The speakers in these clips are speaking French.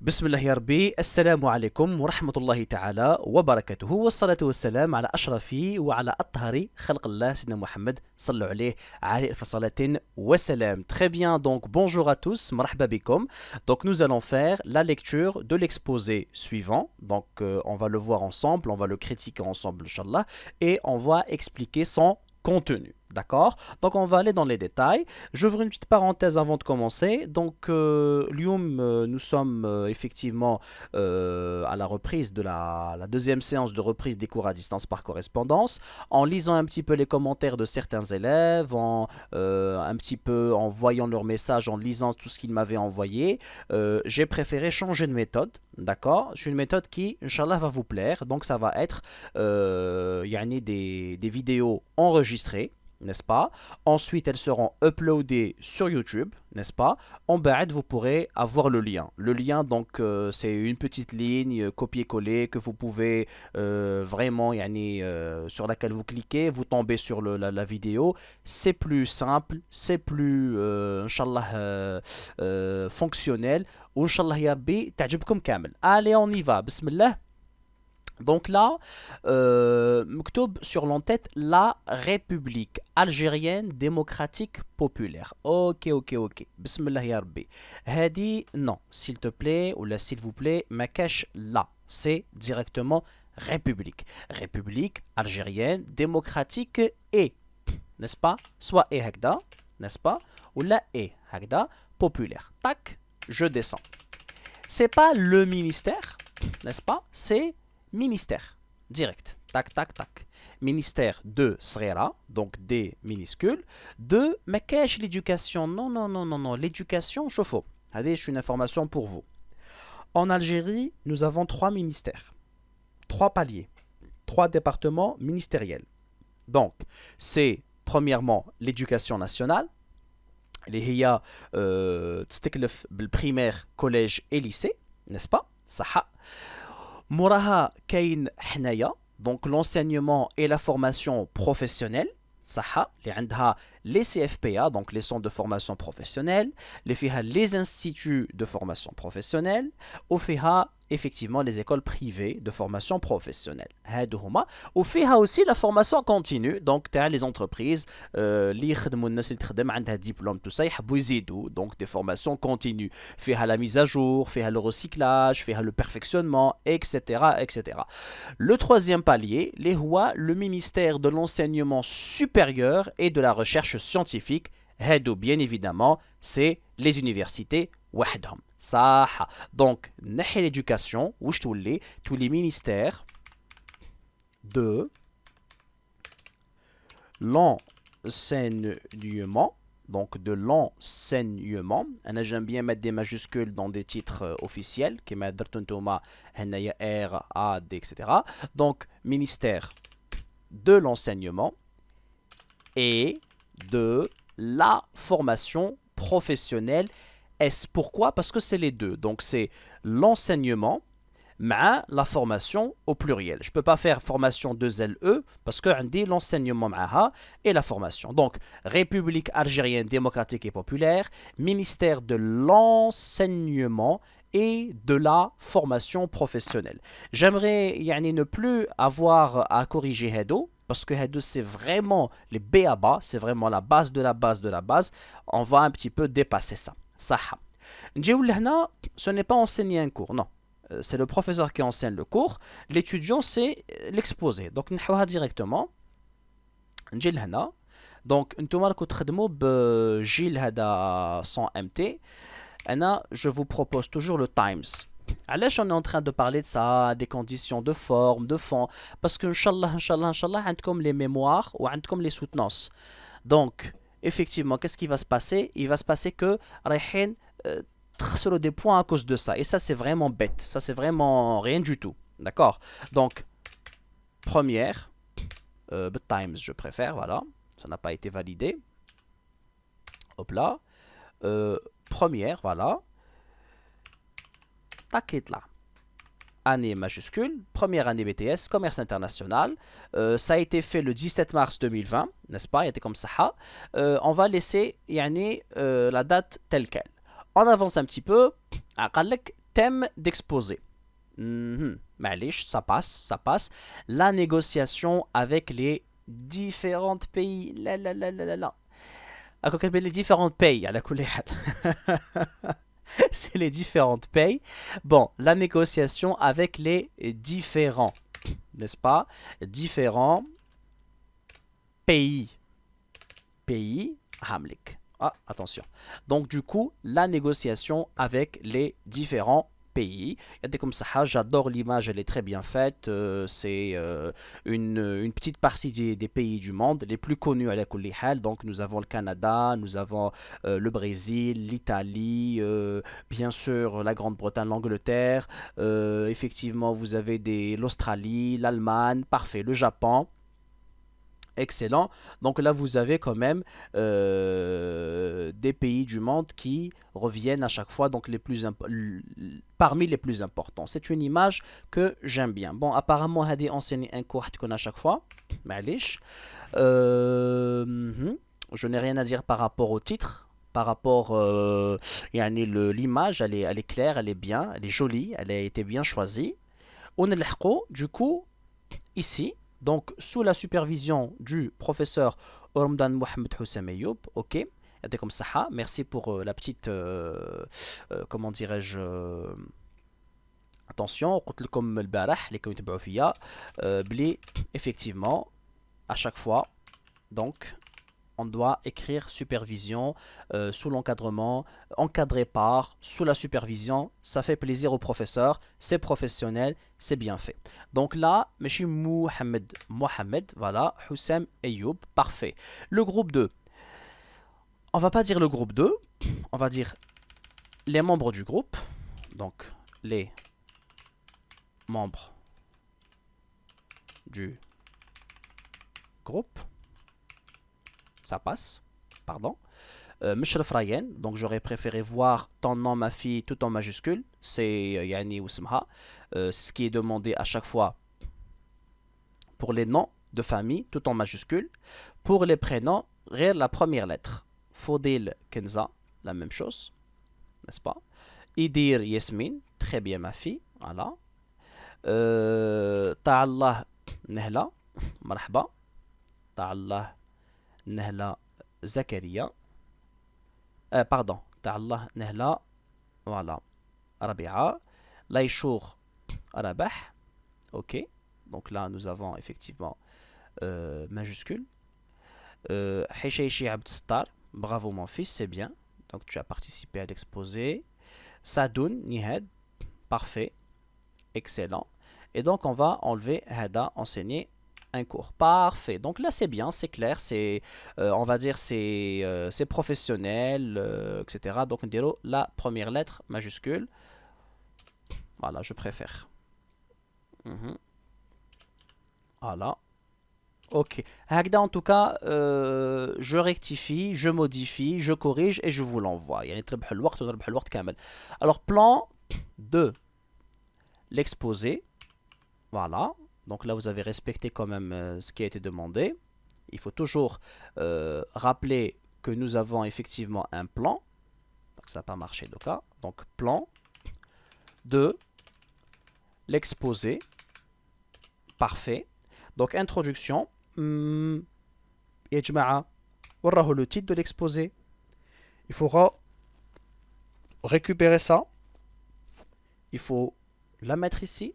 بسم الله يا ربي السلام عليكم ورحمة الله تعالى وبركاته والصلاة والسلام على أشرف وعلى أطهر خلق الله سيدنا محمد صلوا عليه عليه الصلاة والسلام. Très bien, donc bonjour à tous, مرحبا بكم. Donc nous allons faire la lecture de l'exposé suivant. Donc on va le voir ensemble, on va le critiquer ensemble Inch'Allah et on va expliquer son contenu. D'accord. Donc on va aller dans les détails. J'ouvre une petite parenthèse avant de commencer. Donc Lyoum, nous sommes effectivement à la reprise de la deuxième séance de reprise des cours à distance par correspondance. En lisant un petit peu les commentaires de certains élèves, un petit peu en voyant leurs messages, en lisant tout ce qu'ils m'avaient envoyé, j'ai préféré changer de méthode. D'accord. C'est une méthode qui, Inch'Allah, va vous plaire. Donc ça va être yani des vidéos enregistrées, n'est-ce pas? Ensuite, elles seront uploadées sur YouTube, n'est-ce pas? En bas, vous pourrez avoir le lien. Le lien, donc, c'est une petite ligne copier-coller que vous pouvez vraiment, sur laquelle vous cliquez, vous tombez sur la vidéo. C'est plus simple, c'est plus, Inch'Allah, fonctionnel. Inch'Allah, ya Rabbi, ta'jibkum kamel. Allez, on y va. Bismillah. Donc là, مكتوب sur l'entête la République algérienne démocratique populaire. Ok. Bismillah ya Rabbi. Hadi, non, s'il te plaît, ou là, s'il vous plaît, ma cache là. C'est directement République. République algérienne démocratique et, n'est-ce pas? Soit et hagda, n'est-ce pas? Ou là et hagda populaire. Tac, je descends. C'est pas le ministère, n'est-ce pas? C'est ministère, direct, tac. Ministère de Srera, donc des minuscules, de Makash l'éducation. Non, l'éducation, chauffe. Allez, je suis une information pour vous. En Algérie, nous avons trois ministères, trois paliers, trois départements ministériels. Donc, c'est premièrement l'éducation nationale, اللي هي تستكلف بالprimaire, collège et lycée, n'est-ce pas? صح. موراها كاين حنايا donc l'enseignement et la formation professionnelle صح اللي عندها les CFPA donc les centres de formation professionnelle اللي فيها les instituts de formation professionnelle وفيها effectivement les écoles privées de formation professionnelle هادو هما وفيها aussi la formation continue donc تاع les entreprises اللي يخدموا الناس اللي تخدم عندها diplôme tout ça يحبوا يزيدوا donc des formations continues فيها la mise à jour فيها le recyclage فيها le perfectionnement etc. Le troisième palier اللي هو le ministère de l'enseignement supérieur et de la recherche scientifique هادو bien évidemment c'est les universités وحدهم صح. Donc نحي l'éducation واش تولي ministères de l'enseignement donc de l'enseignement. J'aime bien mettre des majuscules dans des titres officiels كما درتو نتوما هنايا R A D etc. Donc ministère de l'enseignement et de la formation professionnelle. Est-ce pourquoi? Parce que c'est les deux. Donc c'est l'enseignement مع la formation au pluriel. Je ne peux pas faire formation 2LE parce que on dit l'enseignement معها et la formation. Donc République algérienne démocratique et populaire, ministère de l'enseignement et de la formation professionnelle. J'aimerais ne plus avoir à corriger Hedo parce que Hedo c'est vraiment les B à bas, c'est vraiment la base de la base de la base. On va un petit peu dépasser ça. صح. نجيو لهنا, ce n'est pas enseigner un cours, non. C'est le professeur qui enseigne le cours. L'étudiant, c'est l'exposé. Donc, نحوها directement. نجي لهنا. Donc, نتوما راكو تخدموا بجيل هذا sans MT. أنا, je vous propose toujours le times. علاش on est en train de parler de ça, des conditions de forme, de fond, parce que inchallah عندكم les mémoires ou عندكم les soutenances. Donc, effectivement, qu'est-ce qui va se passer? Il va se passer que رايحين تخسروا des points à cause de ça. Et ça, c'est vraiment bête. Ça, c'est vraiment rien du tout. D'accord? Donc, première, times, je préfère, voilà. Ça n'a pas été validé. Hop là. Première, voilà. Taquet là. Année majuscule, première année BTS, commerce international. Ça a été fait le 17 mars 2020, n'est-ce pas? Il était comme ça. On va laisser la date telle quelle. On avance un petit peu. قال لك thème d'exposé. Malish, ça passe, ça passe. La négociation avec les différents pays. La la la la la la. À quoi les différents pays, à la coulée. C'est les différentes pays. Bon, la négociation avec les différents, n'est-ce pas? Différents pays. Pays, Hamlik. Ah, attention. Donc, du coup, la négociation avec les différents pays. Et comme ça, j'adore l'image, elle est très bien faite. C'est une petite partie des pays du monde, les plus connus à la Kulihal. Donc, nous avons le Canada, nous avons le Brésil, l'Italie, bien sûr la Grande-Bretagne, l'Angleterre. Effectivement, vous avez l'Australie, l'Allemagne, parfait, le Japon. Excellent. Donc là, vous avez quand même des pays du monde qui reviennent à chaque fois, donc parmi les plus importants. C'est une image que j'aime bien. Bon, apparemment, Hadi enseigne un cours qu'on a à chaque fois. Malish. Je n'ai rien à dire par rapport au titre. Par rapport, l'image, elle est claire, elle est bien, elle est jolie, elle a été bien choisie. On est du coup, ici, donc sous la supervision du professeur Ormdan Mohamed Houssam Ayoub, ok, comme ça, merci pour la petite, comment dirais-je, attention, قلت لكم البارح اللي كانوا يتبعوا فيا بلي effectivement à chaque fois, donc on doit écrire supervision sous l'encadrement, encadré par, sous la supervision. Ça fait plaisir au professeur, c'est professionnel, c'est bien fait. Donc là, Monsieur Mohamed, voilà, Houssam Ayoub, parfait. Le groupe 2, on va pas dire le groupe 2, on va dire les membres du groupe. Donc les membres du groupe. Ça passe, pardon. Mishraf Rayen, donc j'aurais préféré voir ton nom, ma fille, tout en majuscule. C'est Yani Ousmha. C'est ce qui est demandé à chaque fois pour les noms de famille, tout en majuscule. Pour les prénoms, la première lettre. Fodil Kenza, la même chose, n'est-ce pas? Idir Yasmin, très bien ma fille, voilà. Ta'allah Nehla, marhaba. Ta'allah Nehla Zakaria. Pardon. Ta'allah Nehla. Voilà. Rabi'a. Laïchour Rabah. Ok. Donc là, nous avons effectivement majuscule. Hishayshi Abd Star. Bravo mon fils, c'est bien. Donc tu as participé à l'exposé. Sadoun Nihed. Parfait. Excellent. Et donc on va enlever Hada, enseigner un cours. Parfait. Donc là, c'est bien, c'est clair, c'est, on va dire, c'est professionnel, etc. Donc, on dirait la première lettre majuscule. Voilà, je préfère. Voilà. Ok. Hagda, en tout cas, je rectifie, je modifie, je corrige et je vous l'envoie. Alors, plan de l'exposé. Voilà. Donc là, vous avez respecté quand même ce qui a été demandé. Il faut toujours rappeler que nous avons effectivement un plan. Donc ça n'a pas marché de cas. Donc plan de l'exposé. Parfait. Donc introduction. Yajma'a. Warrahu le titre de l'exposé. Il faudra récupérer ça. Il faut la mettre ici.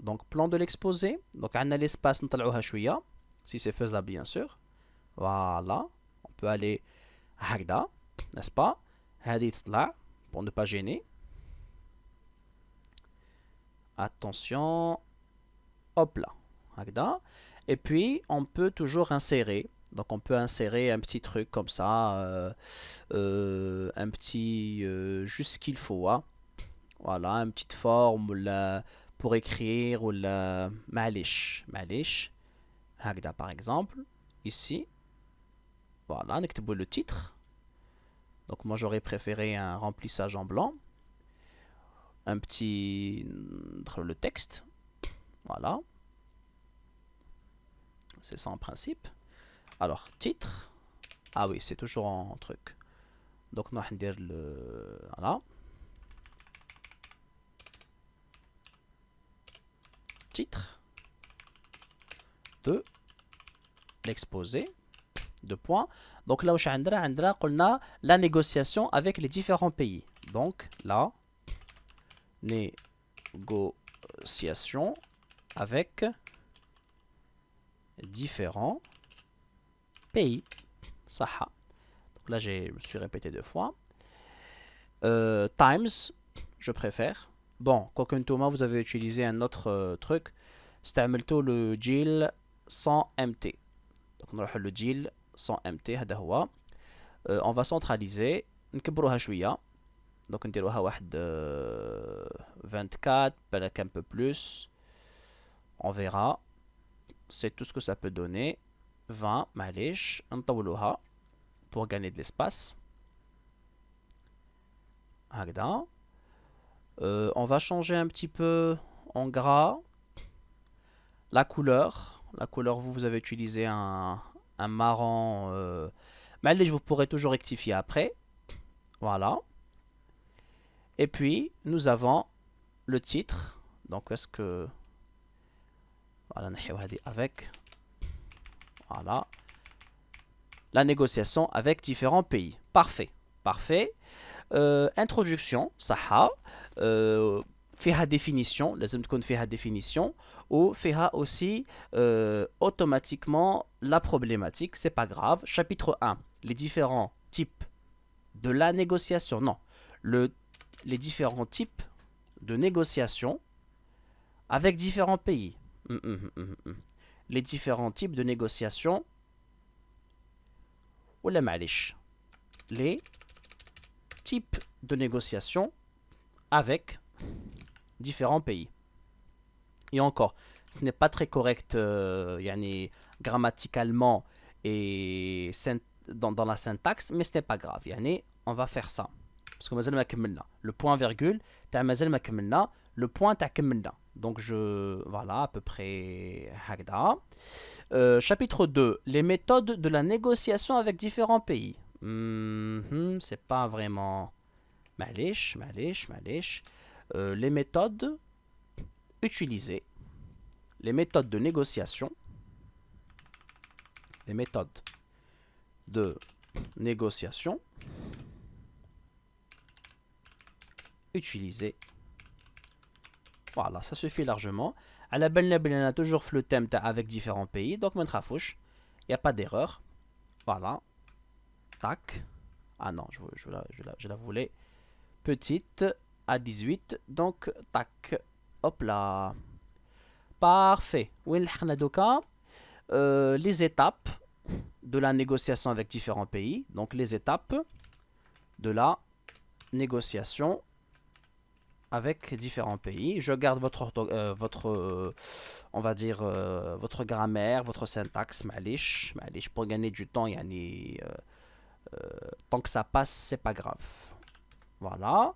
Donc plan de l'exposé. Donc on a l'espace si c'est faisable bien sûr. Voilà. On peut aller hagda, n'est-ce pas? Hadi tla pour ne pas gêner. Attention. Hop là. Hagda. Et puis on peut toujours insérer. Donc on peut insérer un petit truc comme ça. Un petit juste ce qu'il faut. Hein. Voilà, une petite forme ou la pour écrire ou la malish hagda par exemple ici voilà نكتبوا le titre donc moi j'aurais préféré un remplissage en blanc un petit le texte voilà c'est ça en principe alors titre ah oui c'est toujours en truc donc nous on va dire le voilà titre de l'exposé. Deux points. Donc là, on a la négociation avec les différents pays. Donc la négociation avec différents pays. Saha. Donc là, je me suis répété deux fois. Times, je préfère. Bon, Coquin Thomas, vous avez utilisé un autre truc. C'était le GIL sans MT. Donc on a le GIL sans MT. On va centraliser. نكبروها شوية. Donc نديروها واحد 24, peut-être un peu plus. On verra. C'est tout ce que ça peut donner. 20, معليش نطولوها pour gagner de l'espace. On va changer un petit peu en gras la couleur. La couleur, vous avez utilisé un marron. Mais vous pourrez toujours rectifier après. Voilà. Et puis, nous avons le titre. Donc, est-ce que... Voilà, avec... Voilà. La négociation avec différents pays. Parfait. Parfait. Introduction, صحة. فيها définition, لازم تكون فيها définition. Ou فيها aussi automatiquement la problématique, c'est pas grave. Chapitre 1, les différents types de la négociation. Non, les différents types de négociation avec différents pays. Les différents types de négociation. Ou la معليش. Les types de négociation avec différents pays. Et encore, ce n'est pas très correct grammaticalement et dans la syntaxe, mais ce n'est pas grave. On va faire ça. Parce que le point virgule, le point donc voilà à peu près. Chapitre 2, les méthodes de la négociation avec différents pays. C'est pas vraiment... معليش. Les méthodes utilisées. Les méthodes de négociation. Les méthodes de négociation utilisées. Voilà, ça suffit largement. À la belle on a toujours le thème avec différents pays. Donc, il n'y a pas d'erreur. Voilà. Tac. Ah non, je la voulais petite à 18. Donc, tac. Hop là. Parfait. Les étapes de la négociation avec différents pays. Donc, les étapes de la négociation avec différents pays. Je garde on va dire, votre grammaire, votre syntaxe, معليش, pour gagner du temps, tant que ça passe, c'est pas grave. Voilà.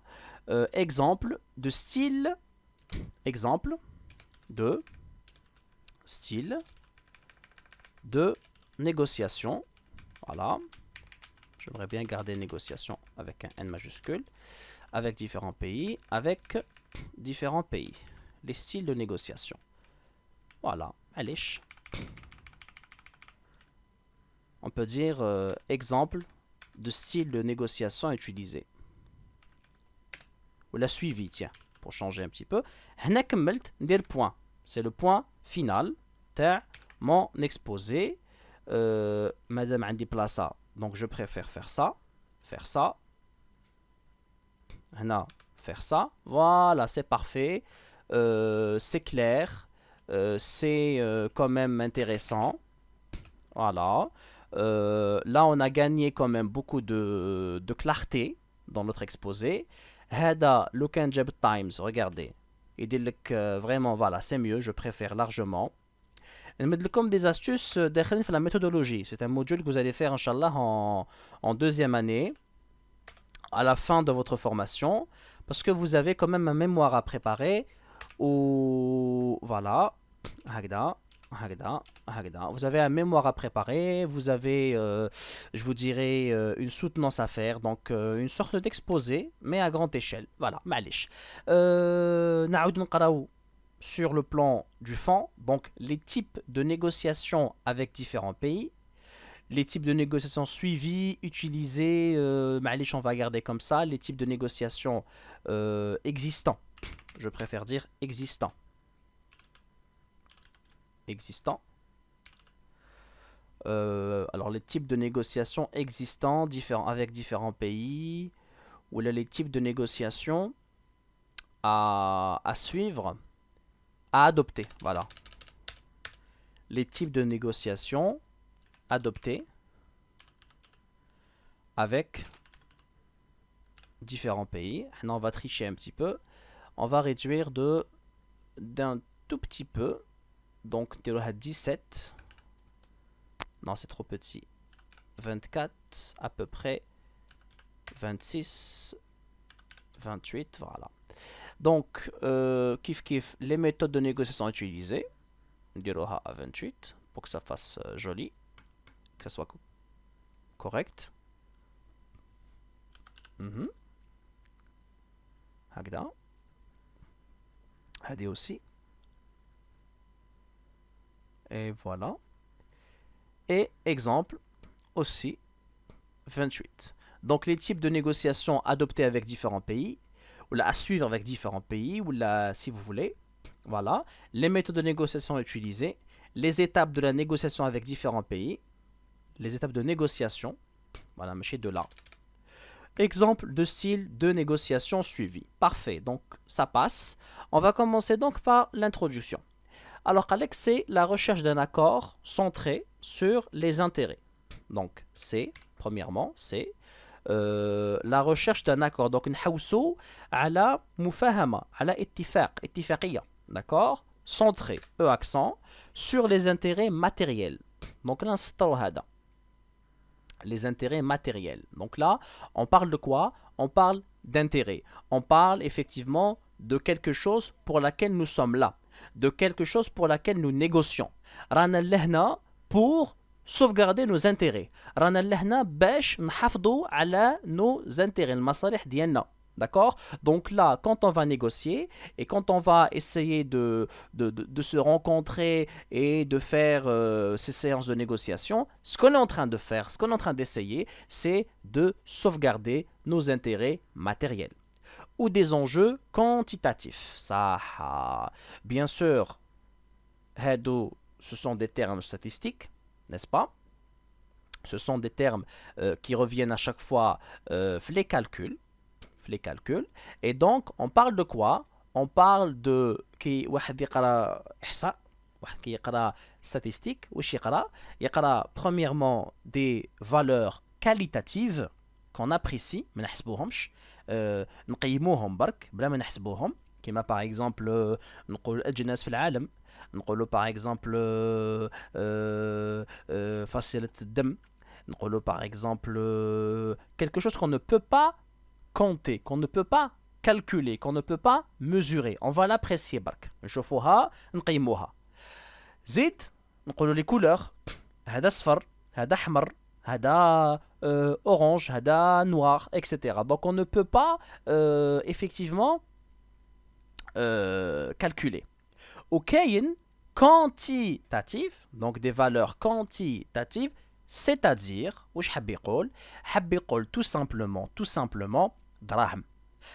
Exemple de style. Exemple de style de négociation. Voilà. J'aimerais bien garder négociation avec un N majuscule. Avec différents pays. Avec différents pays. Les styles de négociation. Voilà. Allez. On peut dire exemple de style de négociation utilisé. Ou la suivi, tiens, pour changer un petit peu. هنا كملت ندير point. C'est le point final de mon exposé. Madame عندي بلاصة. Donc je préfère faire ça. Faire ça. هنا faire ça. Voilà, c'est parfait. C'est clair. C'est quand même intéressant. Voilà. Là, on a gagné quand même beaucoup de clarté dans notre exposé. هذا لو كان جاب Times, regardez. Il dit que vraiment, voilà, c'est mieux, je préfère largement. نمد لكم des astuces داخلين في la méthodologie. C'est un module que vous allez faire, Inch'Allah, en deuxième année, à la fin de votre formation, parce que vous avez quand même un mémoire à préparer, ou voilà, vous avez un mémoire à préparer, vous avez, je vous dirais, une soutenance à faire, donc une sorte d'exposé, mais à grande échelle. Voilà, معليش. نعاود نقراو sur le plan du fond, donc les types de négociations avec différents pays, les types de négociations suivies, utilisées, on va garder comme ça, les types de négociations existants. Je préfère dire existants. Existants. Alors les types de négociations existants avec différents pays, ou là, les types de négociations à suivre, à adopter. Voilà. Les types de négociations adoptés avec différents pays. On va tricher un petit peu. On va réduire d'un tout petit peu. Donc, 17. Non, c'est trop petit. 24, à peu près. 26, 28, voilà. Donc, kiff, les méthodes de négociation utilisées. Diroha à 28 pour que ça fasse joli, que ça soit correct. Hagda. Hadi aussi. Et voilà. Et exemple aussi 28. Donc les types de négociations adoptés avec différents pays, ou là à suivre avec différents pays, ou là si vous voulez. Voilà. Les méthodes de négociation utilisées, les étapes de la négociation avec différents pays, les étapes de négociation. Voilà, mais de là. Exemple de style de négociation suivi. Parfait, donc ça passe. On va commencer donc par l'introduction. Alors Alex, c'est la recherche d'un accord centré sur les intérêts. Donc c'est, premièrement, c'est la recherche d'un accord. Donc نحوسو على مفاهمة, على اتفاقية, d'accord, centré, accent, sur les intérêts matériels. Donc là, les intérêts matériels. Donc là, on parle de quoi? On parle d'intérêt. On parle effectivement de quelque chose pour laquelle nous sommes là, de quelque chose pour laquelle nous négocions. رانا لهنا pour sauvegarder nos intérêts. رانا لهنا باش نحافظوا على nos intérêts, المصالح ديالنا. D'accord? Donc là, quand on va négocier et quand on va essayer de se rencontrer et de faire ces séances de négociation, ce qu'on est en train de faire, ce qu'on est en train d'essayer, c'est de sauvegarder nos intérêts matériels ou des enjeux quantitatifs. Ça, bien sûr, ce sont des termes statistiques, n'est-ce pas? Ce sont des termes qui reviennent à chaque fois les calculs. Et donc on parle de quoi? On parle de كي واحد يقرا احصاء, واحد كي يقرا statistique, واش يقرا premièrement des valeurs qualitatives qu'on apprécie, ما نحسبوهمش, نقيموهم برك بلا ما نحسبوهم, كيما par exemple نقول اجناس في العالم, نقولوا par exemple فصيلة الدم, نقولوا par exemple quelque chose qu'on ne peut pas compter, qu'on ne peut pas calculer, qu'on ne peut pas mesurer. On va l'apprécier برك. نشوفوها نقيموها. زيد نقولوا les couleurs. هذا صفر, هذا أحمر, هذا orange, هذا noir, etc. Donc on ne peut pas effectivement calculer. وكاين quantitatif, donc des valeurs quantitatives, c'est-à-dire واش حاب يقول؟ حاب يقول tout simplement دراهم.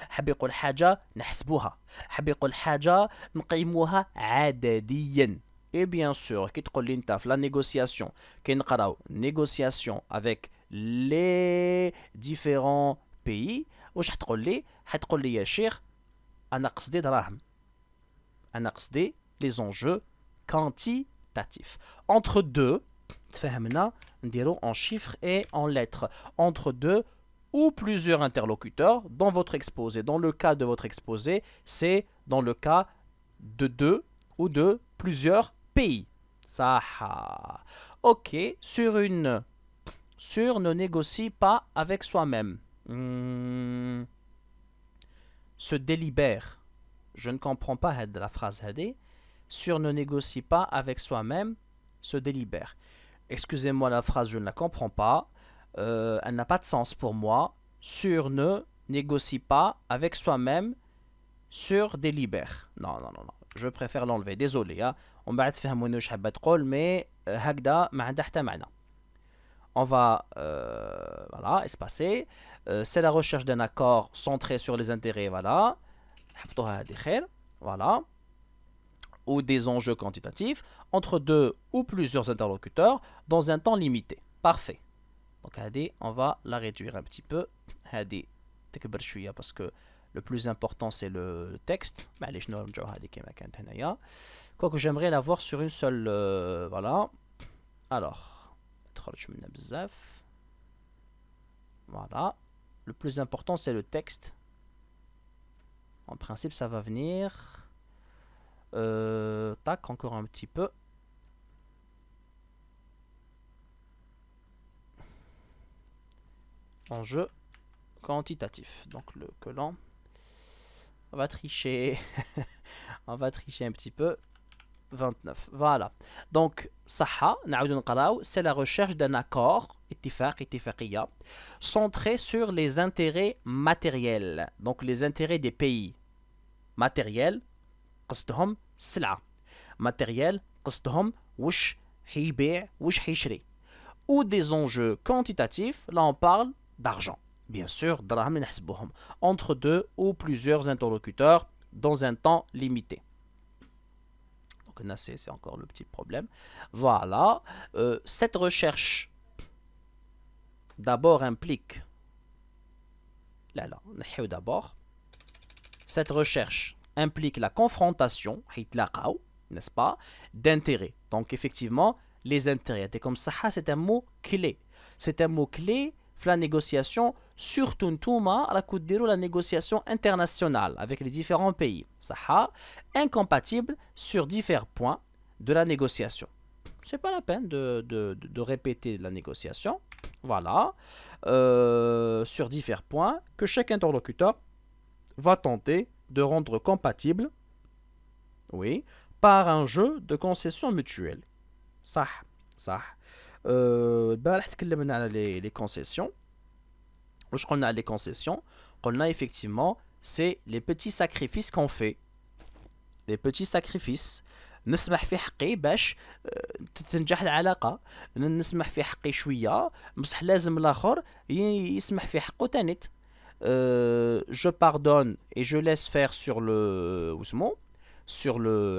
حاب يقول حاجة نحسبوها, حاب يقول حاجة نقيموها عدديا. Et bien sûr, كي تقول لي انت في لا نيغوسياسيون, كي نقراو négociation avec les différents pays, واش حتقول لي؟ حتقول لي يا شيخ انا قصدي دراهم, انا قصدي les enjeux quantitatifs. Entre deux, تفهمنا نديرو en chiffres et en lettres. Entre deux ou plusieurs interlocuteurs dans votre exposé. Dans le cas de votre exposé, c'est dans le cas de deux ou de plusieurs pays. Ça. Ok, sur ne négocie pas avec soi-même. Se délibère. Je ne comprends pas la phrase hadé. Sur ne négocie pas avec soi-même, se délibère. Excusez-moi la phrase, je ne la comprends pas. Elle n'a pas de sens pour moi. Sur ne négocie pas avec soi-même, sur des libères. Non, non, non, non. Je préfère l'enlever. Désolé. Hein. On va être mais هكذا ما عندها حتى معنى. On va voilà, espacer. C'est la recherche d'un accord centré sur les intérêts, voilà. Voilà. Ou des enjeux quantitatifs entre deux ou plusieurs interlocuteurs dans un temps limité. Parfait. Donc, on va la réduire un petit peu. Parce que le plus important, c'est le texte. Quoique j'aimerais l'avoir sur une seule. Voilà. Alors. Voilà. Le plus important, c'est le texte. En principe, ça va venir. Tac, encore un petit peu. Enjeu quantitatif. Donc le collant. On va tricher. On va tricher un petit peu. 29. Voilà. Donc, Saha, c'est la recherche d'un accord, centré sur les intérêts matériels. Donc, les intérêts des pays. Matériels, قصدهم سلعة. Matériel, قصدهم وش حيبيع وش حيشري. Ou des enjeux quantitatifs, là on parle d'argent. Bien sûr, entre deux ou plusieurs interlocuteurs dans un temps limité. Donc là, c'est encore le petit problème. Voilà. Cette recherche d'abord implique... Là, d'abord. Cette recherche implique la confrontation, n'est-ce pas, d'intérêts. Donc effectivement, les intérêts. Et comme ça, c'est un mot clé. C'est un mot clé la négociation, surtout la négociation internationale avec les différents pays. Ça, incompatible sur divers points de la négociation. C'est pas la peine de répéter la négociation. Voilà. Sur divers points que chaque interlocuteur va tenter de rendre compatible, oui, par un jeu de concession mutuelle. Ça. البارح تكلمنا على les concessions. واش قلنا على les concessions قلنا effectivement c'est les petits sacrifices qu'on fait. Les petits sacrifices نسمح في حقي باش تنجح العلاقة. نسمح في حقي شوية بصح لازم الآخر يسمح في حقه تانيت. Je pardonne et je laisse faire sur la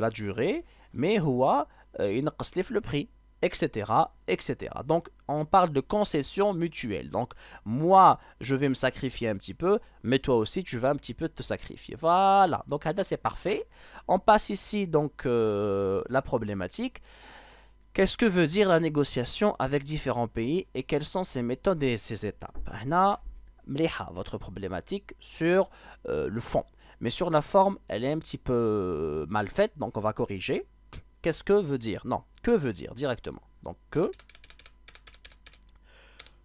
durée, mais هو ينقص لي في le prix, etc., etc. Donc, on parle de concession mutuelle. Donc, moi, je vais me sacrifier un petit peu, mais toi aussi, tu vas un petit peu te sacrifier. Voilà. Donc, là, c'est parfait. On passe ici, donc, la problématique. Qu'est-ce que veut dire la négociation avec différents pays et quelles sont ses méthodes et ses étapes? Votre problématique sur le fond. Mais sur la forme, elle est un petit peu mal faite, donc on va corriger. Qu'est-ce que veut dire? Non, que veut dire directement? Donc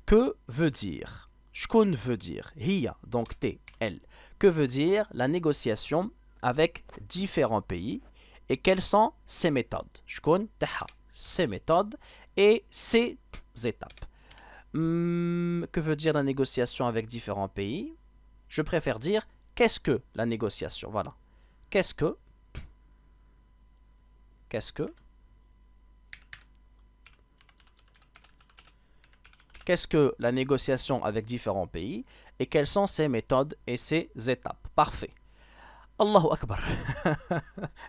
que veut dire? Shkun veut dire hiya, donc t, elle. Que veut dire la négociation avec différents pays et quelles sont ses méthodes? Shkun taha, ses méthodes et ses étapes. Que veut dire la négociation avec différents pays? Je préfère dire qu'est-ce que la négociation? Voilà. Qu'est-ce que la négociation avec différents pays et quelles sont ses méthodes et ses étapes? Parfait. Allahu Akbar.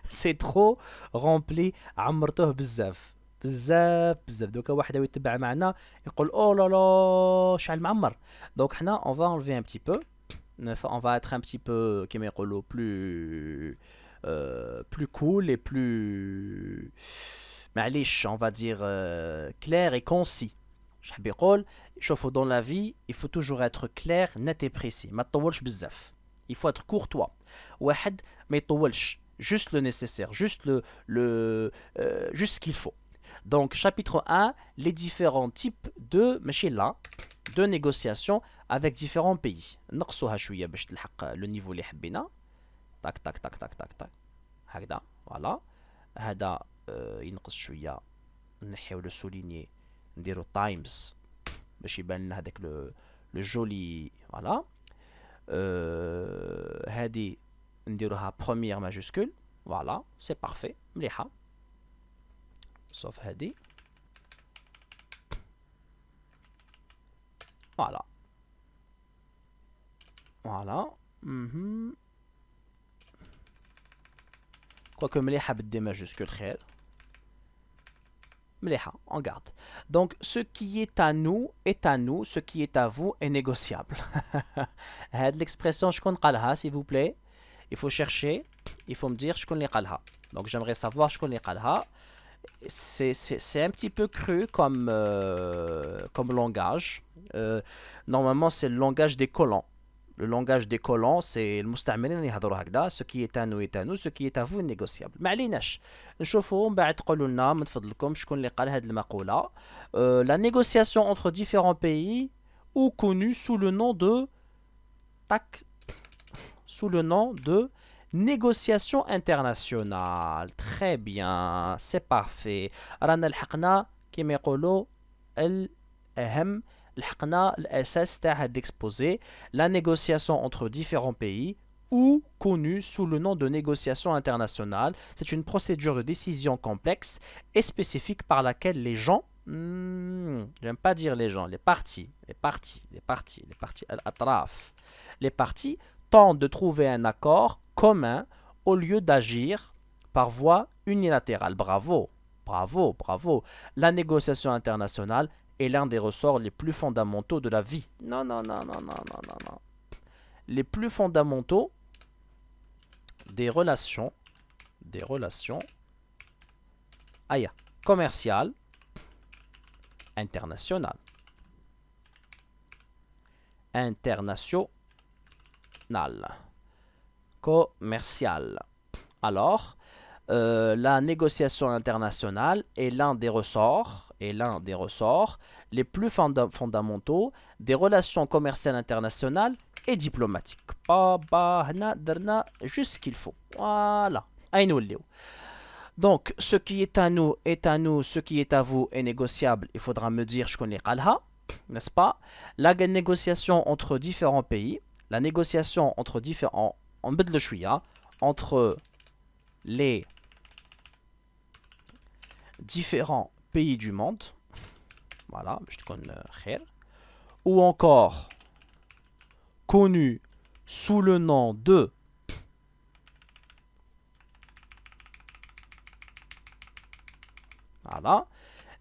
C'est trop rempli. عمرته بزاف. بزاف دوكا واحد يتبع معنا يقول oh là là شحال معمر. Donc حنا on va enlever un petit peu. On va être un petit peu كيما يقولوا plus cool et plus معليش, on va dire clair et concis. شحال يقول شوفوا dans la vie il faut toujours être clair, net et précis. ما تطولش بزاف. Il faut être courtois. واحد ما يطولش. Juste le nécessaire, juste juste ce qu'il faut. Donc chapitre 1, les différents types de négociations avec différents pays. نقصوها شويه باش تلحق le niveau اللي حبينا. tac tac tac tac tac tac. هكذا voilà. هذا ينقص شويه نحيو le souligner نديرو times باش يبان لنا هذاك le joli voilà. هذه نديروها première majuscule. Voilà, c'est parfait. مليحة. Sauf هذه. Voilà. Voilà. Quoique مليحة بالدي majuscule خير. مليحة, on garde. Donc, ce qui est à nous est à nous, ce qui est à vous est négociable. L'expression, je connais قالها, s'il vous plaît. Il faut chercher, il faut me dire, je connais قالها. Donc, j'aimerais savoir, je connais قالها. C'est un petit peu cru comme langage. Normalement, c'est le langage des colons. Le langage des colons, c'est le مستعمرين اللي يهضروا هكذا. Ce qui est à nous est à nous, ce qui est à vous est négociable. ما عليناش. نشوفوا من بعد تقولوا لنا من فضلكم شكون اللي قال هذه المقولة. La négociation entre différents pays ou connue sous le nom de négociation internationale. Très bien, c'est parfait. رانا لحقنا كيما يقولوا الأهم. لحقنا الأساس تاع هاد l'exposé. La négociation entre différents pays ou connue sous le nom de négociation internationale. C'est une procédure de décision complexe et spécifique par laquelle les gens, j'aime pas dire les gens, les parties, les parties tentent de trouver un accord commun au lieu d'agir par voie unilatérale. Bravo, bravo, bravo. La négociation internationale est l'un des ressorts les plus fondamentaux de la vie. Non. Les plus fondamentaux des relations commerciales internationales. Commerciales. Alors, la négociation internationale est l'un des ressorts les plus fondamentaux des relations commerciales internationales et diplomatiques. Juste ce qu'il faut. Voilà. Donc, ce qui est à nous est à nous, ce qui est à vous est négociable. Il faudra me dire je connais qalha, n'est-ce pas? La négociation entre différents pays, la négociation entre différents entre les différents pays du monde, voilà, je te connais khair, ou encore connu sous le nom de voilà,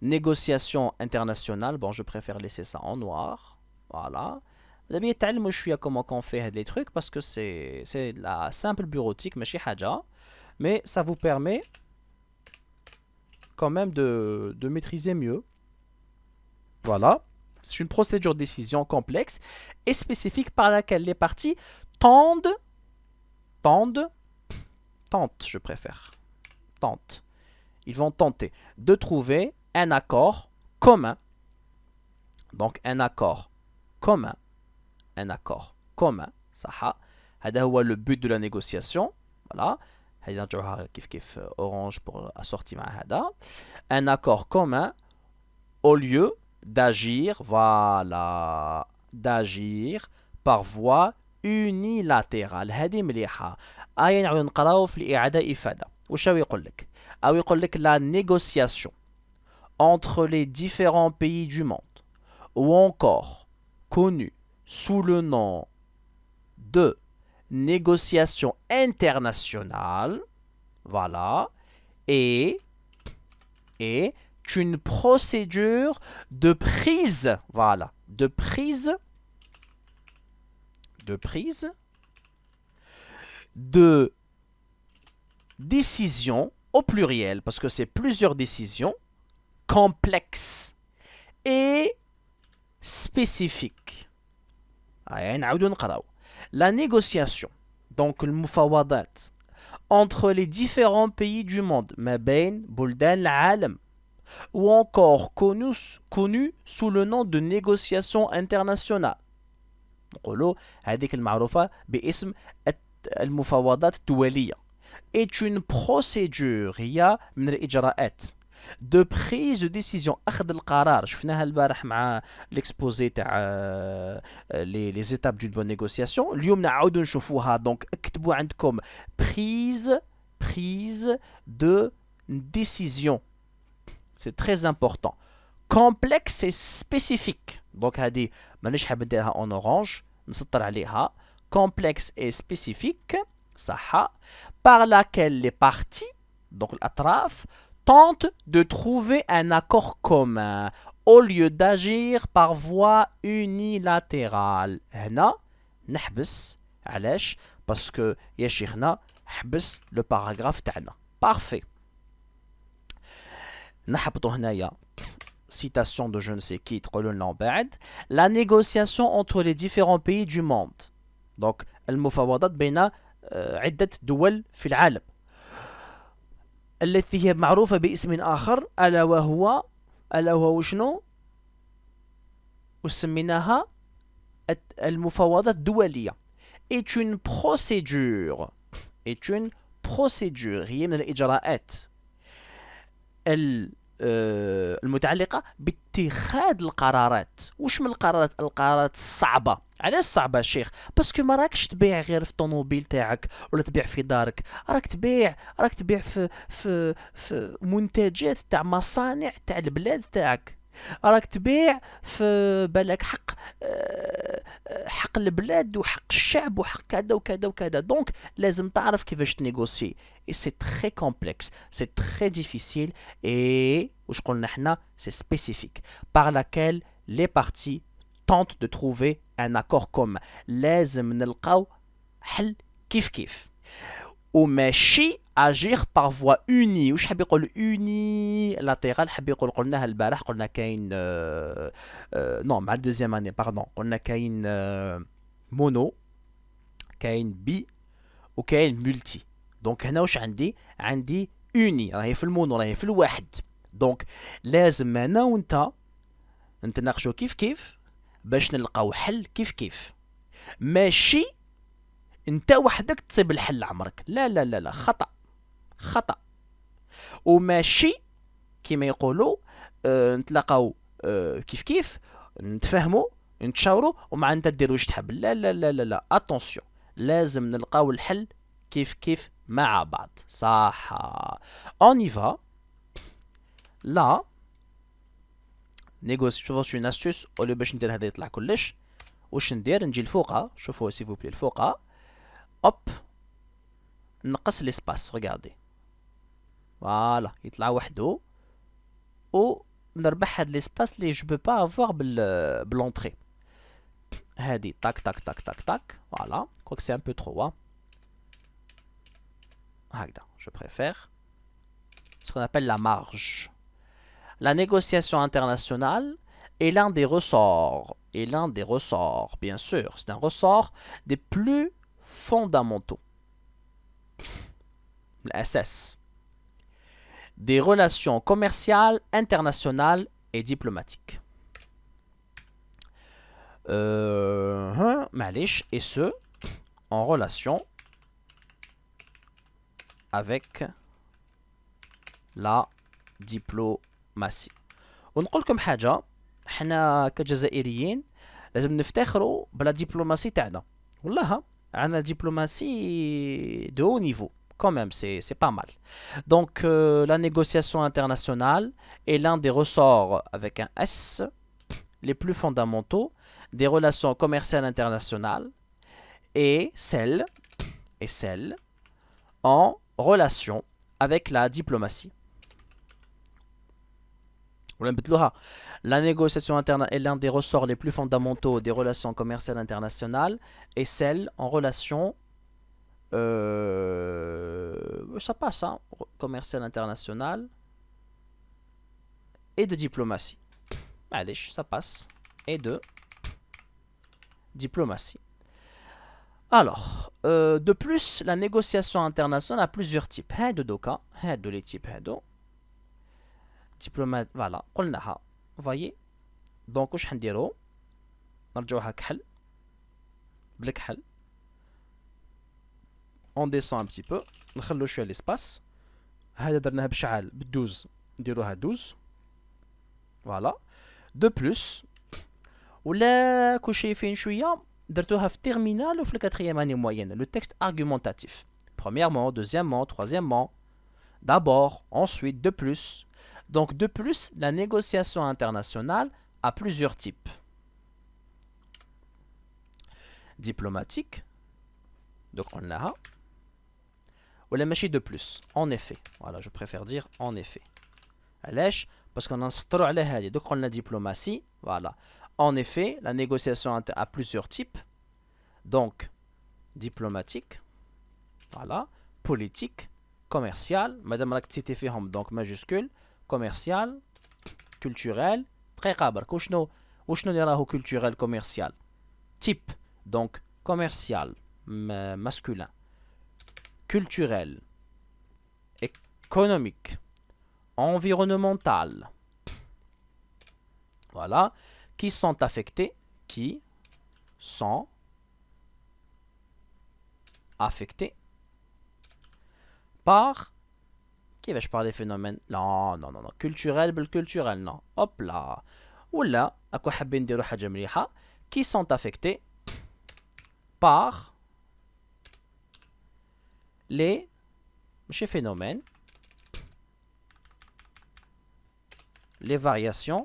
négociation internationale. Bon, je préfère laisser ça en noir. Voilà. Vous avez تعلموا شوية comment on fait les trucs parce que c'est la simple bureautique ماشي حاجة, mais ça vous permet quand même de maîtriser mieux. Voilà. C'est une procédure de décision complexe et spécifique par laquelle les parties tentent, je préfère, tentent. Ils vont tenter de trouver un accord commun. Donc un accord commun. Ça, c'est le but de la négociation. Voilà. Orange pour assortir un accord commun au lieu d'agir, voilà, d'agir par voie unilatérale. هذه مليحة. نعاودو نقراو في الإعادة إفادة. واش يقول لك؟ يقول لك la négociation entre les différents pays du monde ou encore connue sous le nom de négociation internationale, voilà, et une procédure de prise, voilà, de prise de décision au pluriel, parce que c'est plusieurs décisions complexes et spécifiques. La négociation, donc le mufawadat, entre les différents pays du monde, ما بين بلدان العالم, ou encore connu sous le nom de négociation internationale. نقولوا هذيك المعروفة باسم المفاوضات الدولية. Est une procédure, هي من الإجراءات, de prise de décision أخذ القرار شفناها البارح مع l'exposé تاع les étapes d'une bonne négociation اليوم نعاودو نشوفوها donc اكتبوا عندكم prise de décision c'est très important complexe et spécifique donc هذه مانيش حاب نديرها en orange نسطر عليها complexe et spécifique صح par laquelle les parties donc الأطراف tente de trouver un accord commun au lieu d'agir par voie unilatérale. هنا نحبس علاش parce que يا شيخنا حبس le paragraphe تاعنا. Parfait. نحبطو هنايا citation de je ne sais qui تقولوا لنا بعد la négociation entre les différents pays du monde. donc المفاوضات بين عدة دول في العالم. التي هي معروفة باسم آخر ألا وهو شنو؟ وسميناها المفاوضات الدولية. est une procédure هي من الإجراءات المتعلقة باتخاذ القرارات. وش من القرارات الصعبة. علاش صعبة الشيخ؟ باسكو ما راكش تبيع غير في الطوموبيل تاعك ولا تبيع في دارك، راك تبيع في منتجات تاع مصانع تاع البلاد تاعك، راك تبيع في بالك حق البلاد وحق الشعب وحق كذا وكذا وكذا. دونك لازم تعرف كيفاش تنيغوسي. et c'est très complexe, c'est très difficile et وش قلنا احنا c'est spécifique par laquelle les parties tentent de trouver un accord commun. لازم نلقاو حل كيف وماشي agir par voie unie. وش حاب يقول unilatéral؟ حاب يقول قلناها البارح قلنا كاين نو مع الدوزيام اني باردون قلنا كاين مونو كاين بي وكاين ملتي. دونك هنا واش عندي اوني راهي في المونو راهي في الواحد. دونك لازم انا وانت نتناقشوا كيف باش نلقاو حل كيف ماشي انت وحدك تصيب الحل عمرك. لا لا لا لا خطأ وماشي كيما يقولوا نتلاقاو كيف نتفاهموا نتشاوروا ومع انت دير واش تحب. لا لا لا لا لا اتونسيون لازم نلقاو الحل كيف مع بعض. صح on y va. لا نيغوسي. شوفوا une astuce au lieu باش ندير هذا يطلع كلش واش ندير نجي لفوقها. شوفوا سي فو بلي لفوقها اوب نقص ليسباس. ريغاردي فوالا يطلع وحده ونربح هاد ليسباس لي جو بو با افوار بلونطري. هادي تاك تاك تاك تاك تاك فوالا كوك سي ان بو ترو هكذا. je préfère ce qu'on appelle la marge. La négociation internationale est l'un des ressorts, bien sûr, c'est un ressort des plus fondamentaux, l'ASS, des relations commerciales, internationales et diplomatiques. Et ce, en relation avec la diplomatie. ونقول لكم حاجة، حنا كجزائريين لازم نفتخروا بلا دبلوماسي تاعنا. والله عندنا دبلوماسي de haut niveau quand même, c'est pas mal. Donc la négociation internationale est l'un des ressorts avec un S les plus fondamentaux des relations commerciales internationales et celle en relation avec la diplomatie. La négociation interne est l'un des ressorts les plus fondamentaux des relations commerciales internationales et celle en relation ça passe hein, commerciale internationale et de diplomatie. Allez, ça passe. Et de diplomatie. Alors, de plus, la négociation internationale a plusieurs types. هادو دوكا هادو les types هادو diplomate. Voilà, قلناها. Vous voyez. Donc واش حنديرو؟ نرجعوها كحل بالكحل. On descend un petit peu. نخلو شويه l'espace. هذا درناه بشعل بالدوز نديروها 12. Voilà. De plus, ولا كل شيء فين شوية درتوها في terminale ou في quatrième année moyenne. Le texte argumentatif. Premièrement, deuxièmement, troisièmement. D'abord, ensuite, de plus. Donc, de plus, la négociation internationale a plusieurs types. Diplomatique. Donc, on l'a. Ou la machine de plus. En effet. Voilà, je préfère dire en effet. Allèche, parce qu'on a un donc on a diplomatie. Voilà. En effet, la négociation a plusieurs types. Donc, diplomatique. Voilà. Politique. Commercial. Madame l'activité fait donc majuscule. Commercial. Culturel. Très rare. Où est culturel, commercial? Type. Donc, commercial. Masculin. Culturel. Économique. Environnemental. Voilà. Qui sont affectés. Qui sont affectés par. Qui vais-je parler phénomène? Non, non, non, non. Culturel, culturel, non. Hop là. Oula, à quoi حابين نديرو حاجة مليحة. Qui sont affectés par les phénomènes, les variations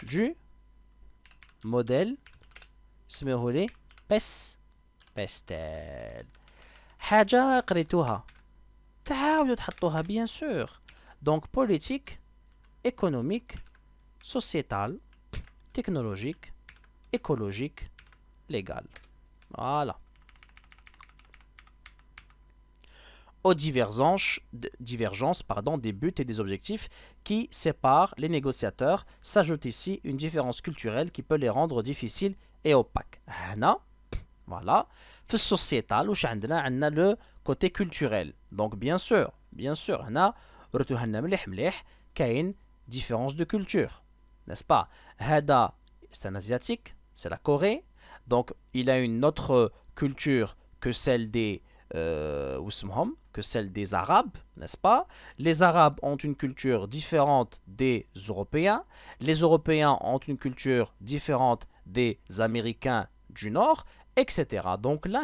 du modèle سميهولي بستال. حاجة قريتوها تعاودوا تحطوها bien sûr. Donc politique, économique, sociétal, technologique, écologique, légal. Voilà. Aux divergences des buts et des objectifs qui séparent les négociateurs, s'ajoute ici une différence culturelle qui peut les rendre difficiles et opaques. Voilà. في السوسيتال واش عندنا le côté culturel. Donc bien sûr هنا رتوها لنا مليح كاين différence de culture, n'est-ce pas? هذا c'est un asiatique, c'est la Corée. Donc il a une autre culture que celle des que celle des Arabes, n'est-ce pas? Les Arabes ont une culture différente des Européens. Les Européens ont une culture différente des Américains du Nord, etc. Donc là,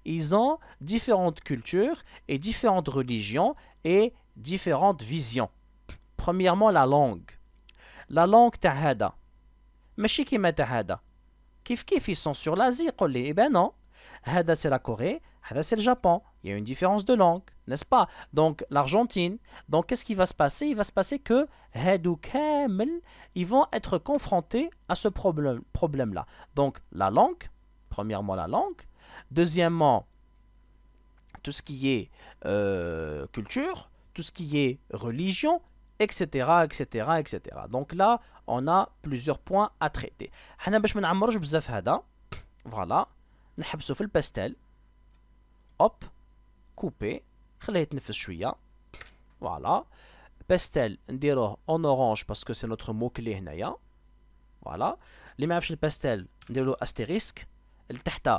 ils ont différentes cultures et différentes religions et différentes visions. Premièrement, la langue. La langue تاع هذا ماشي كيما تاع هذا. كيف ils sont sur l'Asie قول لي. Eh ben non. هذا c'est la Corée, هذا c'est le Japon. Il y a une différence de langue, n'est-ce pas? Donc l'Argentine. Donc qu'est-ce qui va se passer? Il va se passer que هادو كامل ils vont être confrontés à ce problème-là. Donc la langue, premièrement la langue. Deuxièmement, tout ce qui est culture, tout ce qui est religion, etc., etc., etc. Donc là, on a plusieurs points à traiter. حنا باش ما نعمروش بزاف هذا. Voilà. نحبسو في الباستيل. Hop. Couper. خليه يتنفس شوية. Voilà. Pastel نديروه en orange parce que c'est notre mot clé هنايا. Voilà. اللي ما يعرفش الباستيل نديرو astérisque. لتحت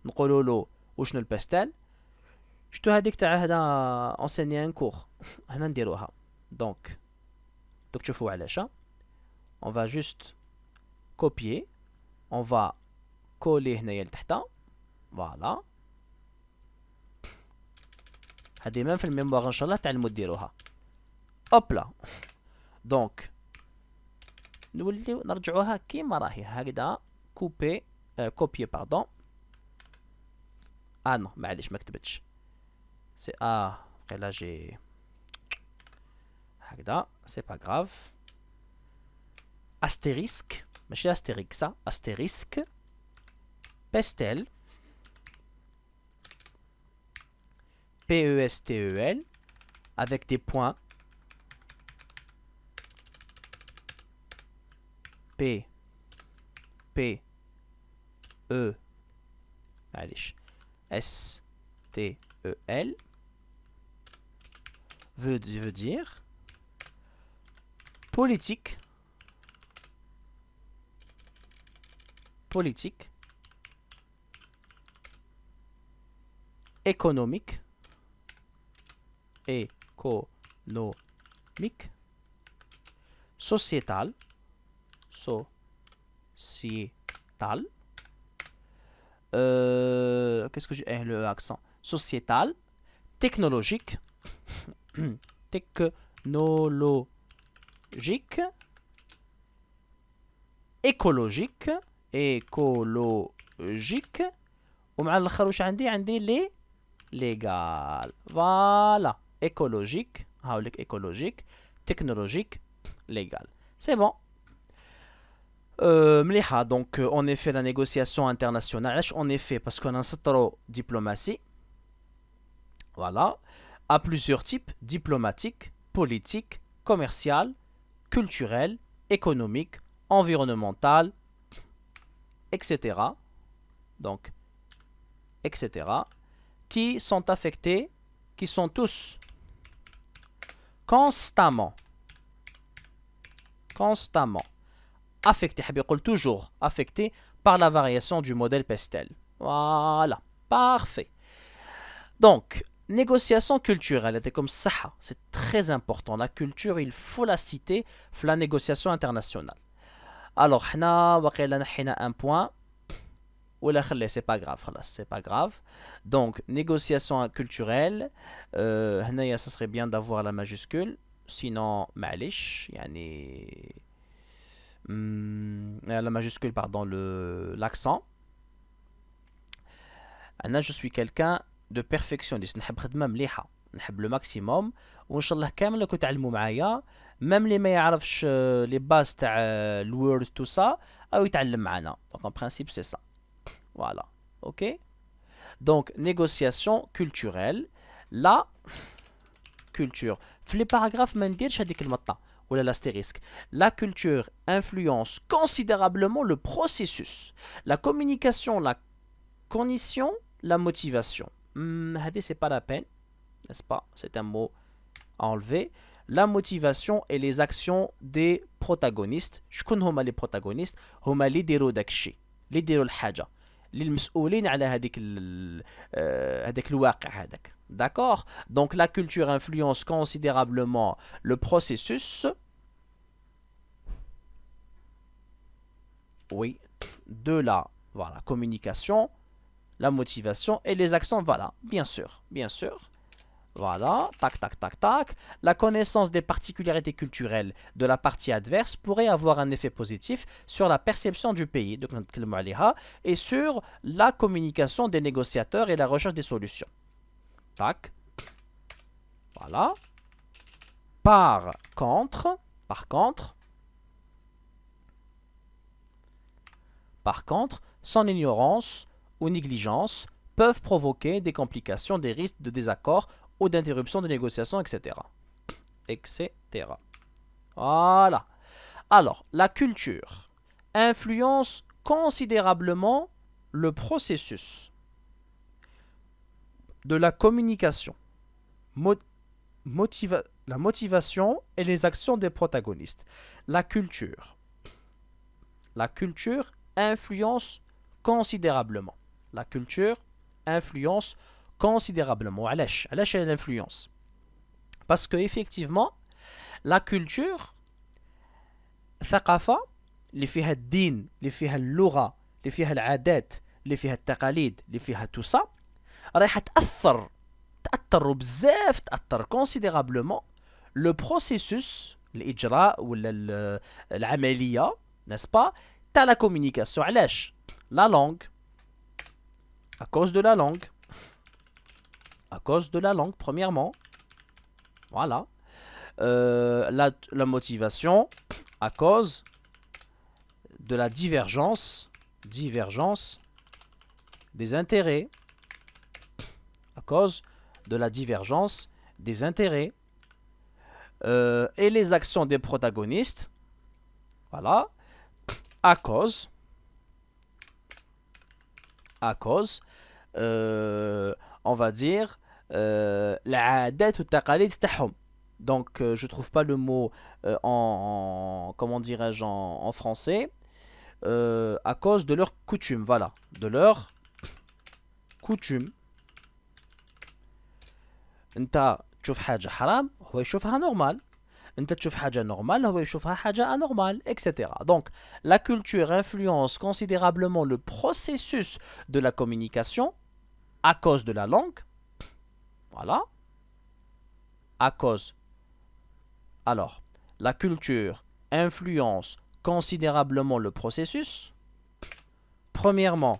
نقولوا له وشنو الباستيل. شتو هذيك تاع هذا enseigner un cours. هنا نديروها. Donc تشوفوا علاش. On va juste copier. On va coller هنايا لتحت. Voilà. هذه même في الميموار ان شاء الله تعلموا ديروها. Hop là. Donc نوليو نرجعوها كيما راهي هكذا. couper copier pardon. Ah non معليش ما كتبتش. C'est là j'ai هكذا. C'est pas grave. Astérisque. ماشي astérique ça. Astérisque. Pestel. P-E-S-T-E-L. Avec des points. P. P. E. Allez. S-T-E-L. Veut dire. Politique. Économique, économique, sociétal, sociétal, qu'est-ce que j'ai, le accent, sociétal, technologique, technologique, écologique, écologique, ومع الاخر واش عندي لي légal. Voilà, écologique, écologique, technologique, légal. C'est bon. مليحة. Donc en effet la négociation internationale, en effet parce qu'on a un diplomatie. Voilà, à plusieurs types, diplomatique, politique, commercial, culturel, économique, environnemental, etc. Donc, etc. Qui sont affectés, qui sont tous constamment affectés, toujours affectés par la variation du modèle Pestel. Voilà, parfait. Donc, négociation culturelle, comme ça, c'est très important. La culture, il faut la citer dans la négociation internationale. Alors, on a un point. C'est pas grave, c'est pas grave. Donc, négociation culturelle, ça serait bien d'avoir la majuscule. Sinon, معليش, يعني la majuscule, pardon, l'accent. Je suis quelqu'un de perfectionniste. نحب خدمة مليحة. نحب le maximum. وإن شاء الله كامل اللي تعلموا معايا. Même اللي ما يعرفش les bases تاع الوورد tout ça, أو يتعلم معنا. Donc, en principe, c'est ça. Voilà. Ok. Donc, négociation culturelle. La culture. Les paragraphes ou l'astérisque. La culture influence considérablement le processus. La communication, la cognition, la motivation. C'est pas la peine, n'est-ce pas? C'est un mot à enlever. La motivation et les actions des protagonistes. Je connais les protagonistes. هما اللي يديروا داك الشيء. اللي يديروا الحاجة. للمسؤولين على هذاك الواقع هذاك. D'accord? Donc la culture influence considérablement le processus. Oui, de la voilà, communication, la motivation et les actions, voilà, bien sûr, bien sûr. Voilà, tac, tac, tac, tac. La connaissance des particularités culturelles de la partie adverse pourrait avoir un effet positif sur la perception du pays, et sur la communication des négociateurs et la recherche des solutions. Tac. Voilà. Par contre, son ignorance ou négligence peuvent provoquer des complications, des risques de désaccord ou d'interruption de négociations, etc. etc. Voilà. Alors, la culture influence considérablement le processus de la communication, la motivation et les actions des protagonistes. La culture influence considérablement. La culture influence considérablement. علاش elle influence? Parce que effectivement, la culture, ثقافة اللي فيها الدين، اللي فيها اللغة، اللي فيها العادات، اللي فيها التقاليد، اللي فيها tout ça، رايحة تأثر بزاف، تأثر considérablement le processus الإجراء ولا العملية، n'est-ce pas؟ تاع la communication. علاش؟ La langue. À cause de la langue. À cause de la langue, premièrement. Voilà. La motivation à cause de la divergence des intérêts. À cause de la divergence des intérêts. Et les actions des protagonistes. Voilà. À cause, on va dire, العادات والتقاليد تاعهم. Donc, je trouve pas le mot comment dirais-je en français. À cause de leurs coutumes, voilà, de leurs coutumes. تشوف حاجة حرام هو يشوفها نورمال. انت تشوف حاجة نورمال هو يشوفها حاجة anormal, etc. Donc, la culture influence considérablement le processus de la communication à cause de la langue. Voilà. À cause. Alors, la culture influence considérablement le processus. Premièrement,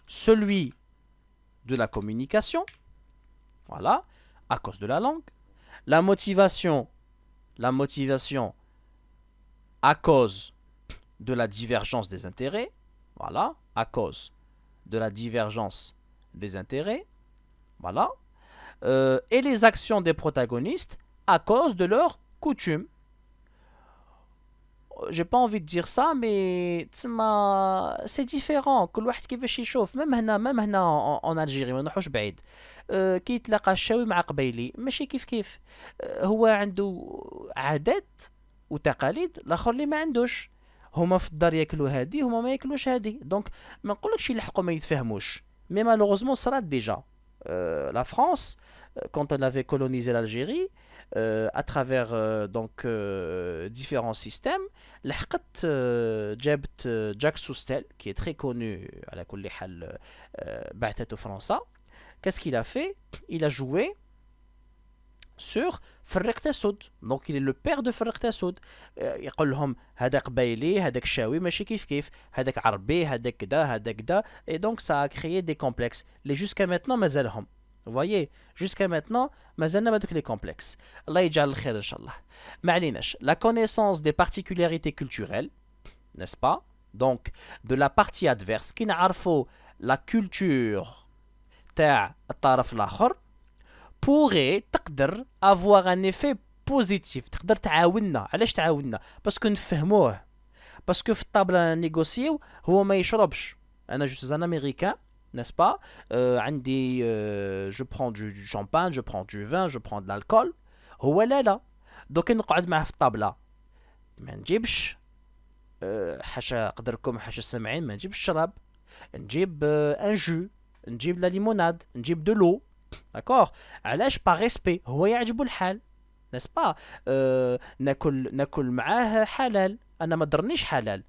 celui de la communication. Voilà. À cause de la langue. La motivation à cause de la divergence des intérêts. Voilà. À cause de la divergence des intérêts. Voilà. Et les actions des protagonistes à cause de leurs coutumes. J'ai pas envie de dire ça, mais c'est différent. كل واحد كيفاش يشوف. même هنا en Algérie ما نروحوش بعيد. كي يتلاقى الشاوي مع قبيلي ماشي كيف هو عنده عادات وتقاليد الاخر اللي ما عندوش. هما في الدار ياكلوا هادي هما ما ياكلوش هادي. دونك ما نقولكش يلحقوا ما يتفاهموش. مي malheureusement صرات ديجا. La France, quand elle avait colonisé l'Algérie, à travers différents systèmes, لحقت جابت جاك سوستيل qui est très connu على كل حال بعثته فرنسا. Qu'est-ce qu'il a fait? Il a joué sur فرق تسود. Donc il est le père de فرق تسود. يقول لهم هذا قبايلي هذاك شاوي ماشي كيف هذاك عربي هذاك كذا et donc ça a créé des complexes les jusqu'à maintenant مازالهم. Vous voyez, jusqu'à maintenant, مازلنا بهذوك les complexes. الله يجعل الخير إن شاء الله. ما عليناش. La connaissance des particularités culturelles, n'est-ce pas? Donc, de la partie adverse, كي نعرفوا la culture تاع الطرف الآخر, pourrait تقدر avoir un effet positif. تقدر تعاوننا. علاش تعاوننا؟ باسكو نفهموه. باسكو في الطابلة نيغوسيو هو ما يشربش. أنا جو سوز ان أمريكان. N'est-ce pas? عندي je prends du champagne, je prends du vin, je prends de l'alcool. هو لا. دوك نقعد معاه في الطابلة ما نجيبش حاشا قدركم حاشا السامعين ما نجيبش الشراب. نجيب ان جو، نجيب لا ليموناد، نجيب دو لو. داكور؟ علاش؟ با ريسبي. هو يعجبو الحال. نيس با؟ ناكل معاه حلال. انا ما ضرنيش حلال.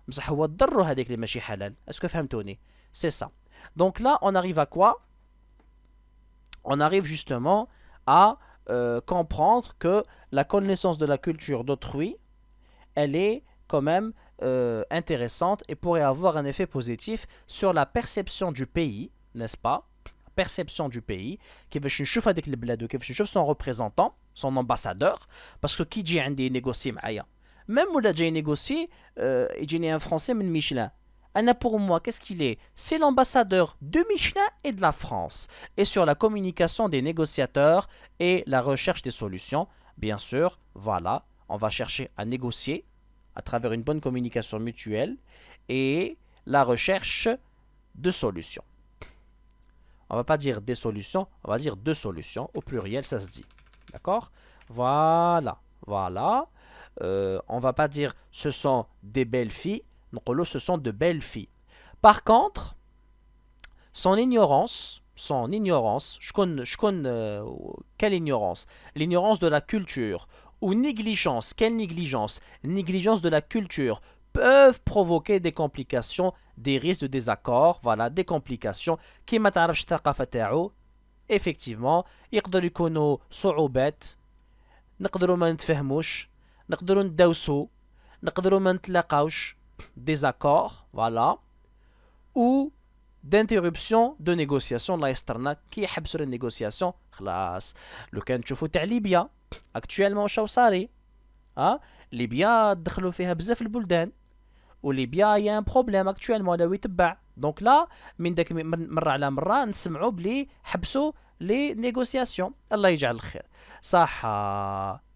بصح هو ضرو هذيك اللي ماشي حلال. اسكو فهمتوني؟ سي سا. Donc là, on arrive à quoi? On arrive justement à comprendre que la connaissance de la culture d'autrui, elle est quand même intéressante et pourrait avoir un effet positif sur la perception du pays, n'est-ce pas? Perception du pays, كيفاش نشوف هذيك البلاد وكيفاش نشوف son représentant, son ambassadeur, parce que كي يجي عندي négocier معايا, même ولا جاي négocier, يجيني un français من Michelin. Anna, pour moi, qu'est-ce qu'il est? C'est l'ambassadeur de Michelin et de la France. Et sur la communication des négociateurs et la recherche des solutions, bien sûr, voilà, on va chercher à négocier à travers une bonne communication mutuelle et la recherche de solutions. On va pas dire des solutions, on va dire deux solutions. Au pluriel, ça se dit. D'accord? Voilà. On va pas dire ce sont des belles filles. نقولوا ce sont de belles filles. Par contre, son ignorance, quelle ignorance? L'ignorance de la culture ou négligence, quelle négligence? Négligence de la culture peuvent provoquer des complications, des risques de désaccord, voilà, des complications qui ما تعرفش الثقافة تاعو. Effectivement, يقدر يكونوا صعوبات، نقدروا ما نتفهموش، نقدروا نداوسوا، نقدروا ما نتلاقاوش. Des accords, voilà, ou d'interruption de négociation. La estrana qui يحبسوا les négociations. خلاص. لو كان تشوفوا تاع ليبيا actuellement شاو صاري. ليبيا دخلوا فيها بزاف البلدان. وليبيا يا ان بروبليم actuellement لا يتبع. دونك لا من داك مرة على مرة نسمعوا بلي حبسوا les négociations. الله يجعل الخير. صح.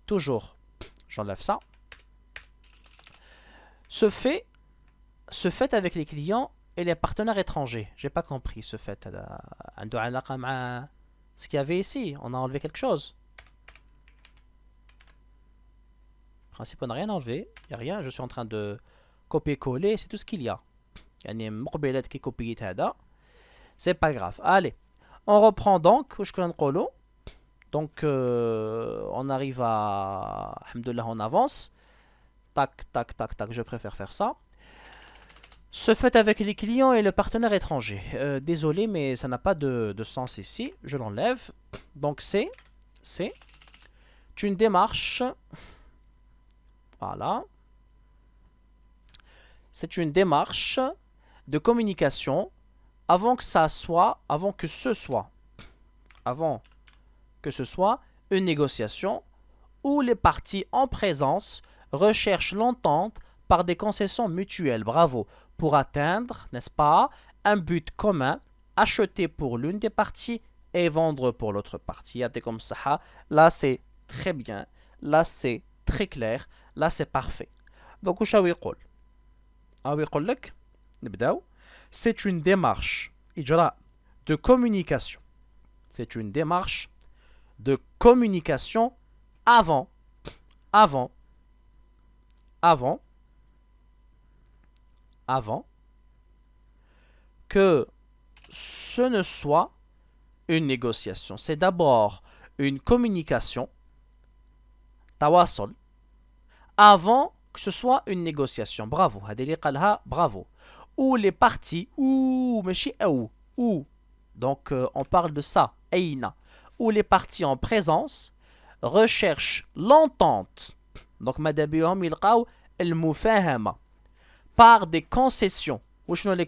toujours j'enlève ça. Ce fait avec les clients et les partenaires étrangers. J'ai pas compris ce fait. Ce qu'il y avait ici, on a enlevé quelque chose. En principe, on n'a rien enlevé. Il n'y a rien. Je suis en train de copier-coller. C'est tout ce qu'il y a. C'est pas grave. Allez. On reprend donc, donc on arrive à, alhamdoulilah, on avance. Tac, tac, tac, tac, je préfère faire ça. Se fait avec les clients et le partenaire étranger. Désolé, mais ça n'a pas de sens ici. Je l'enlève. Donc c'est une démarche. Voilà. C'est une démarche de communication avant que ce soit une négociation où les parties en présence recherchent l'entente par des concessions mutuelles, bravo, pour atteindre, n'est-ce pas, un but commun, acheter pour l'une des parties et vendre pour l'autre partie. Comme ça, là c'est très bien, là c'est très clair, là c'est parfait. Donc, c'est une démarche de communication. C'est une démarche de communication avant que ce ne soit une négociation. C'est d'abord une communication, tawassul, avant que ce soit une négociation. Bravo, bravo. Où les parties, ou donc on parle de ça, aïna, où les parties en présence recherchent l'entente. Donc madabihom ilqaw al-mufahama par des concessions. Où les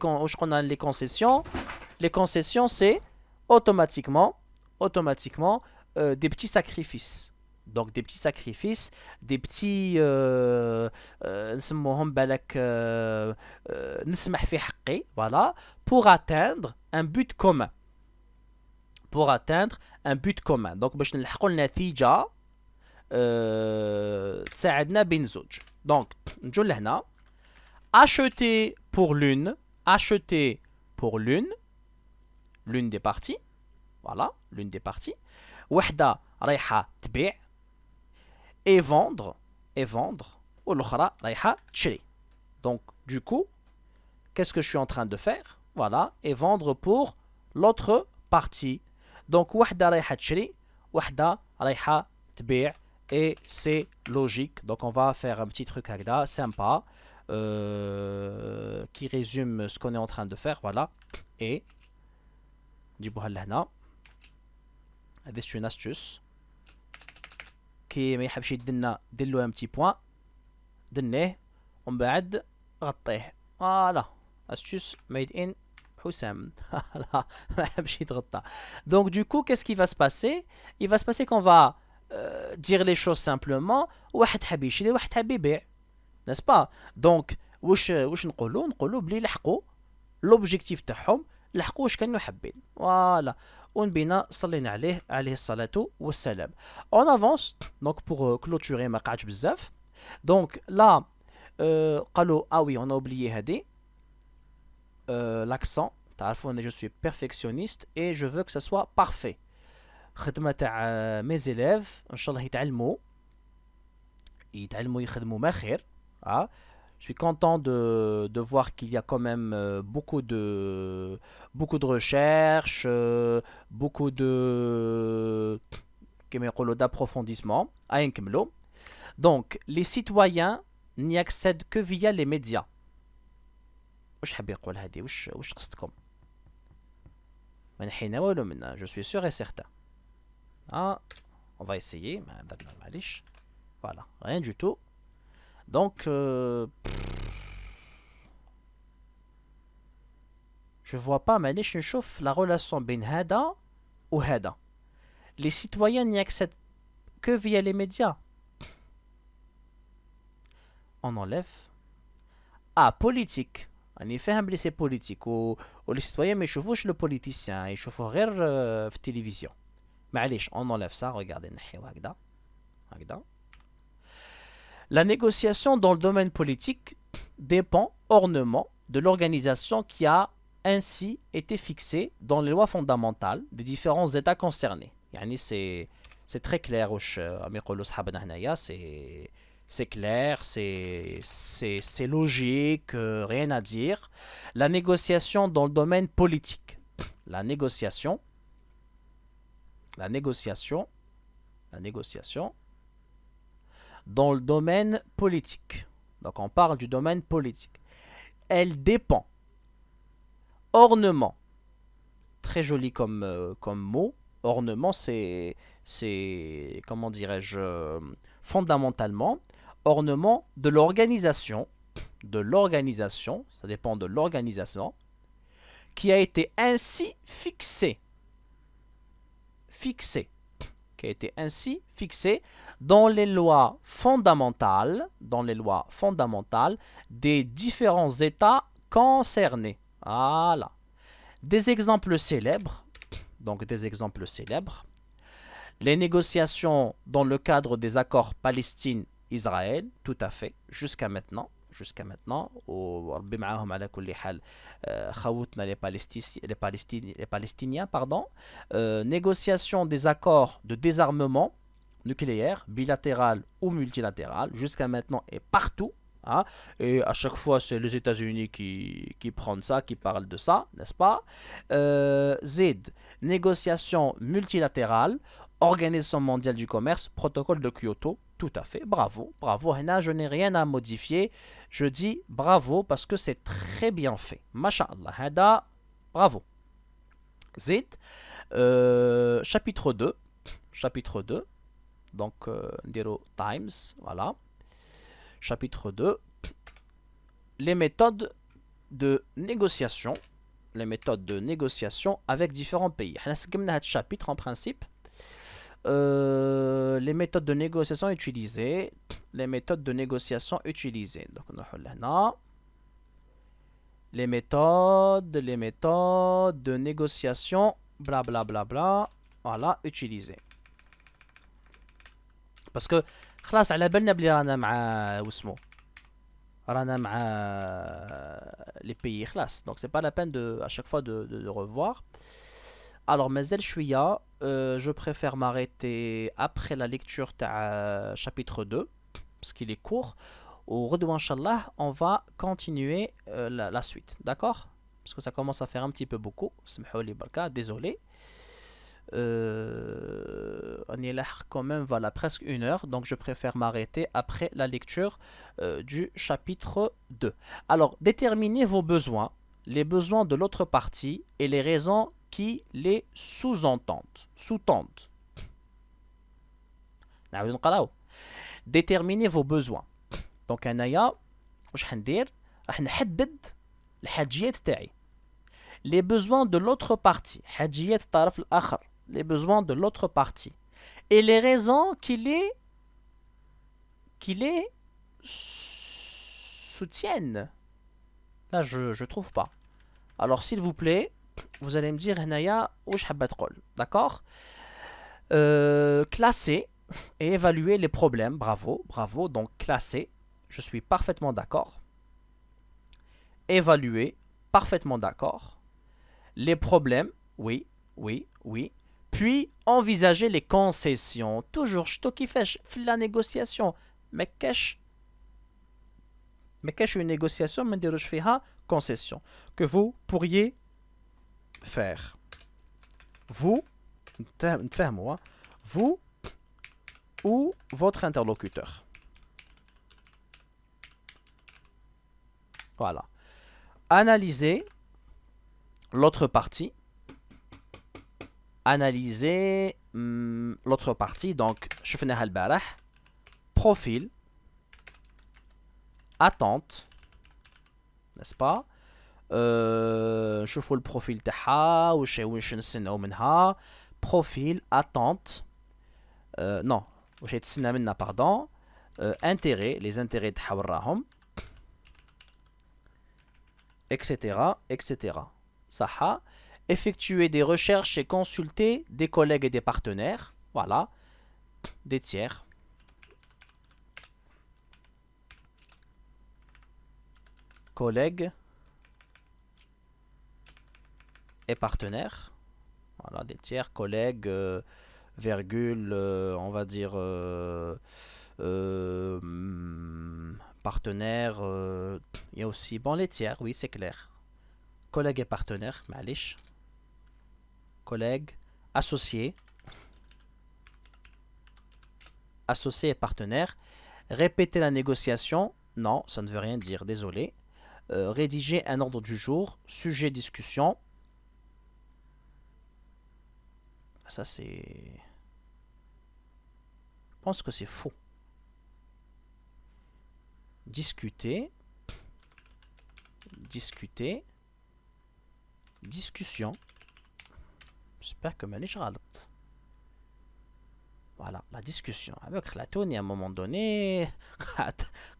concessions? Les concessions, c'est automatiquement des petits sacrifices. Donc des petits sacrifices, des petits voilà, pour atteindre un but commun. Donc باش نلحقوا النتيجة تساعدنا بين زوج. Donc نجو لهنا acheter pour l'une des parties. Voilà, l'une des parties. وحدة رايحة تبيع et vendre والأخرى رايحة تشري. Donc du coup, qu'est-ce que je suis en train de faire? Voilà, et vendre pour l'autre partie. Donc وحدة رايحة تشري, وحدة رايحة تبيع, et c'est logique. Donc on va faire un petit truc هكذا sympa qui résume ce qu'on est en train de faire. Voilà, et نجيبوها لهنا. C'est une astuce كي ما يحبش يدلنا دلو un petit point دلناه ومن بعد غطيه. فوالا astuce made in Houssam. ما يحبش يتغطى. Donc du coup, qu'est-ce qui va se passer? Il va se passer qu'on va dire les choses simplement. واحد حاب يشري واحد حاب يبيع, n'est-ce pas? Donc واش نقولوا بلي لحقوا l'objectif تاعهم, لحقوا واش كانوا حابين. فوالا, ونبينا صلينا عليه الصلاة والسلام. On avance donc pour clôturer ما قعدش بزاف. Donc là قالوا ah oui, on a oublié هذه l'accent. تعرفوا ان je suis perfectionniste et je veux que ça soit parfait. خدمة تاع mes élèves ان شاء الله يتعلموا يخدموا ما خير. Je suis content de voir qu'il y a quand même beaucoup de recherches, beaucoup de d'approfondissement. Donc, les citoyens n'y accèdent que via les médias. Je suis sûr et certain. On va essayer. Voilà, rien du tout. Donc, je vois pas, mais je chauffe la relation ben hada ou hada. Les citoyens n'y accèdent que via les médias. On enlève. Politique. On y fait un blessé politique. Ou les citoyens, mais je le politicien. Ils chauffent rire la télévision. Mais allez, on enlève ça. Regardez. La négociation dans le domaine politique dépend ornement de l'organisation qui a ainsi été fixée dans les lois fondamentales des différents États concernés. C'est très clair. C'est clair, c'est logique, rien à dire. La négociation dans le domaine politique. La négociation La négociation, la négociation dans le domaine politique. Donc on parle du domaine politique. Elle dépend. Ornement. Très joli comme mot. Ornement, comment dirais-je, fondamentalement, ornement de l'organisation, ça dépend de l'organisation, qui a été ainsi fixée, qui a été ainsi fixée dans les lois fondamentales, des différents États concernés. Voilà. Des exemples célèbres, les négociations dans le cadre des accords Palestine-Israël, tout à fait, jusqu'à maintenant, les Palestiniens, pardon, négociation des accords de désarmement nucléaire, bilatéral ou multilatéral, jusqu'à maintenant et partout. Hein, et à chaque fois, c'est les États-Unis qui prennent ça, qui parlent de ça, n'est-ce pas? Z, négociation multilatérale, Organisation mondiale du commerce, protocole de Kyoto, tout à fait, bravo, bravo. Hena, je n'ai rien à modifier, je dis bravo parce que c'est très bien fait. Masha'Allah, Hada, bravo. Z, chapitre 2, donc Dero Times, voilà. Chapitre 2, les méthodes de négociation, avec différents pays. On a chapitre en principe. Les méthodes de négociation utilisées. Donc, les méthodes de négociation, blablabla, bla, bla, bla, voilà, utilisées. Parce que خلاص على بالنا بلي رانا مع واسمو رانا مع les pays خلاص, donc c'est pas la peine de à chaque fois de revoir. Alors مازال شويه, je préfère m'arrêter après la lecture تاع chapitre 2 parce qu'il est court. Au redouan inchallah, on va continuer la suite, d'accord? Parce que ça commence à faire un petit peu beaucoup. Désolé. On est là quand même, voilà, presque 1 heure, donc je préfère m'arrêter après la lecture du chapitre 2. Alors, déterminez vos besoins, les besoins de l'autre partie et les raisons qui les sous-tendent. Déterminez vos besoins. Donc انايا واش حندير, راح نحدد الحاجيات تاعي. Les besoins de l'autre partie, حاجيات الطرف الآخر, les besoins de l'autre partie et les raisons qui les soutiennent. Là je trouve pas. Alors s'il vous plaît, vous allez me dire هنايا واش حابة تقول, d'accord? Classer et évaluer les problèmes, bravo, donc classer, je suis parfaitement d'accord. Évaluer, parfaitement d'accord. Les problèmes, oui. Puis envisager les concessions. Toujours, je te kiffe la négociation. Mais qu'est-ce une négociation, mais de concession que vous pourriez faire. Vous ou votre interlocuteur. Voilà. Analysez l'autre partie. Donc, شفناها البارح. Profil. Attente. N'est-ce pas? شوفوا البروفيل تاعها واش نستناو منها. Profil, attente. Non, واش يتسنى منا, pardon. Intérêt, les intérêts تاعها وراهم. etc. صح. Effectuer des recherches et consulter des collègues et des partenaires. Voilà. Des tiers. Collègues et partenaires. Voilà, des tiers, collègues, virgule, on va dire partenaires. Il y a aussi, bon, les tiers, oui, c'est clair. Collègues et partenaires, معليش. Collègues, associés. associés et partenaires. Répéter la négociation, non, ça ne veut rien dire, désolé. Rédiger un ordre du jour, sujet discussion. Ça c'est... Je pense que c'est faux. Discuter. Discuter. Discussion. J'espère que مانيش غلط. Voilà, la discussion. Avec خلعتوني à un moment donné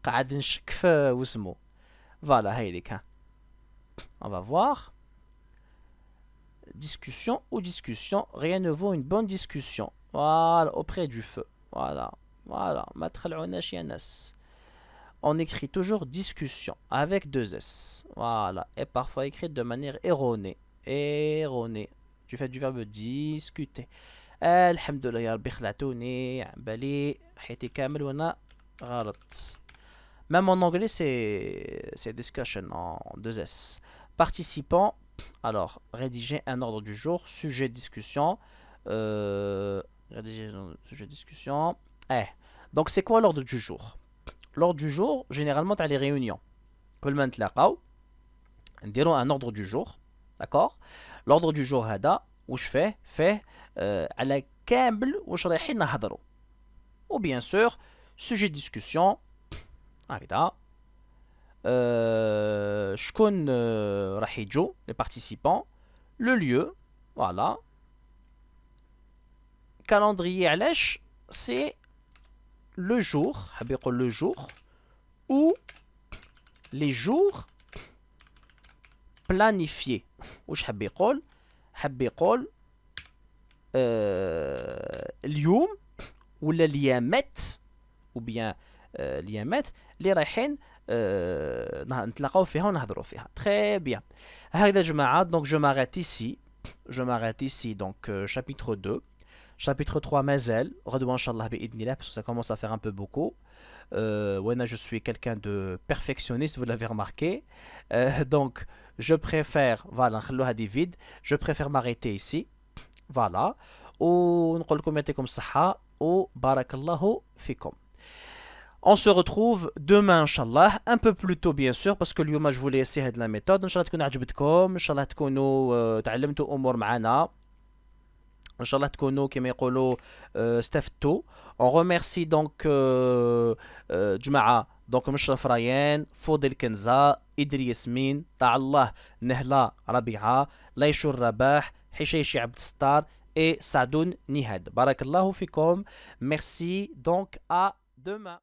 قاعد نشك في واسمو. Voilà, هيليك ها. On va voir. Discussion ou discussion, rien ne vaut une bonne discussion. Voilà, auprès du feu. Voilà, voilà. On écrit toujours discussion avec deux S. Voilà, et parfois écrit de manière erronée. Erronée. Du fait du verbe discuter. Alhamdoulilah ya rabbi khlatoni bali حياتي كامل وانا غلط. Même en anglais c'est discussion en deux S. Participant. Alors, rédiger un ordre du jour, sujet discussion. Rédiger un sujet discussion. Donc, c'est quoi l'ordre du jour? L'ordre du jour, généralement, tu as les réunions. On dirait un ordre du jour. D'accord? L'ordre du jour, هذا وش fait على كامل واش رايحين نهضروا. Ou bien sûr, sujet discussion. هكذا. شكون راح يجوا les participants, le lieu, voilà. Calendrier علاش c'est le jour, حاب يقول le jour ou les jours planifiés. واش حاب يقول؟ حاب يقول اليوم ولا اليامات ou bien اليامات اللي رايحين نتلاقاو فيها ونهضروا فيها. Très bien. هكذا جماعة, donc je m'arrête ici. Je m'arrête ici, donc chapitre 2. Chapitre 3 مازال غدوة إن شاء الله بإذن الله, parce que ça commence à faire un peu beaucoup. Ouais, je suis quelqu'un de perfectionniste, vous l'avez remarqué. Donc je préfère, voilà, نخلوها دي vide. Je préfère m'arrêter ici. Voilà. ونقول لكم يعطيكم الصحة وبارك الله فيكم. On se retrouve demain, Inch'Allah, un peu plus tôt bien sûr, parce que اليوم je voulais essayer de la méthode. Inch'Allah تكون عجبتكم, Inch'Allah تكونوا تعلمتوا أمور معنا, Inch'Allah تكونوا كما يقولوا استفدتوا. On remercie donc جماعة, donc مشرف ريان, فوضل كنزة, إدري ياسمين, تاع الله, نهلة ربيعة, ليشو الرباح, حشيشي عبد الستار et Sadoun Nihad. Barakallahu fikom. Merci donc à demain.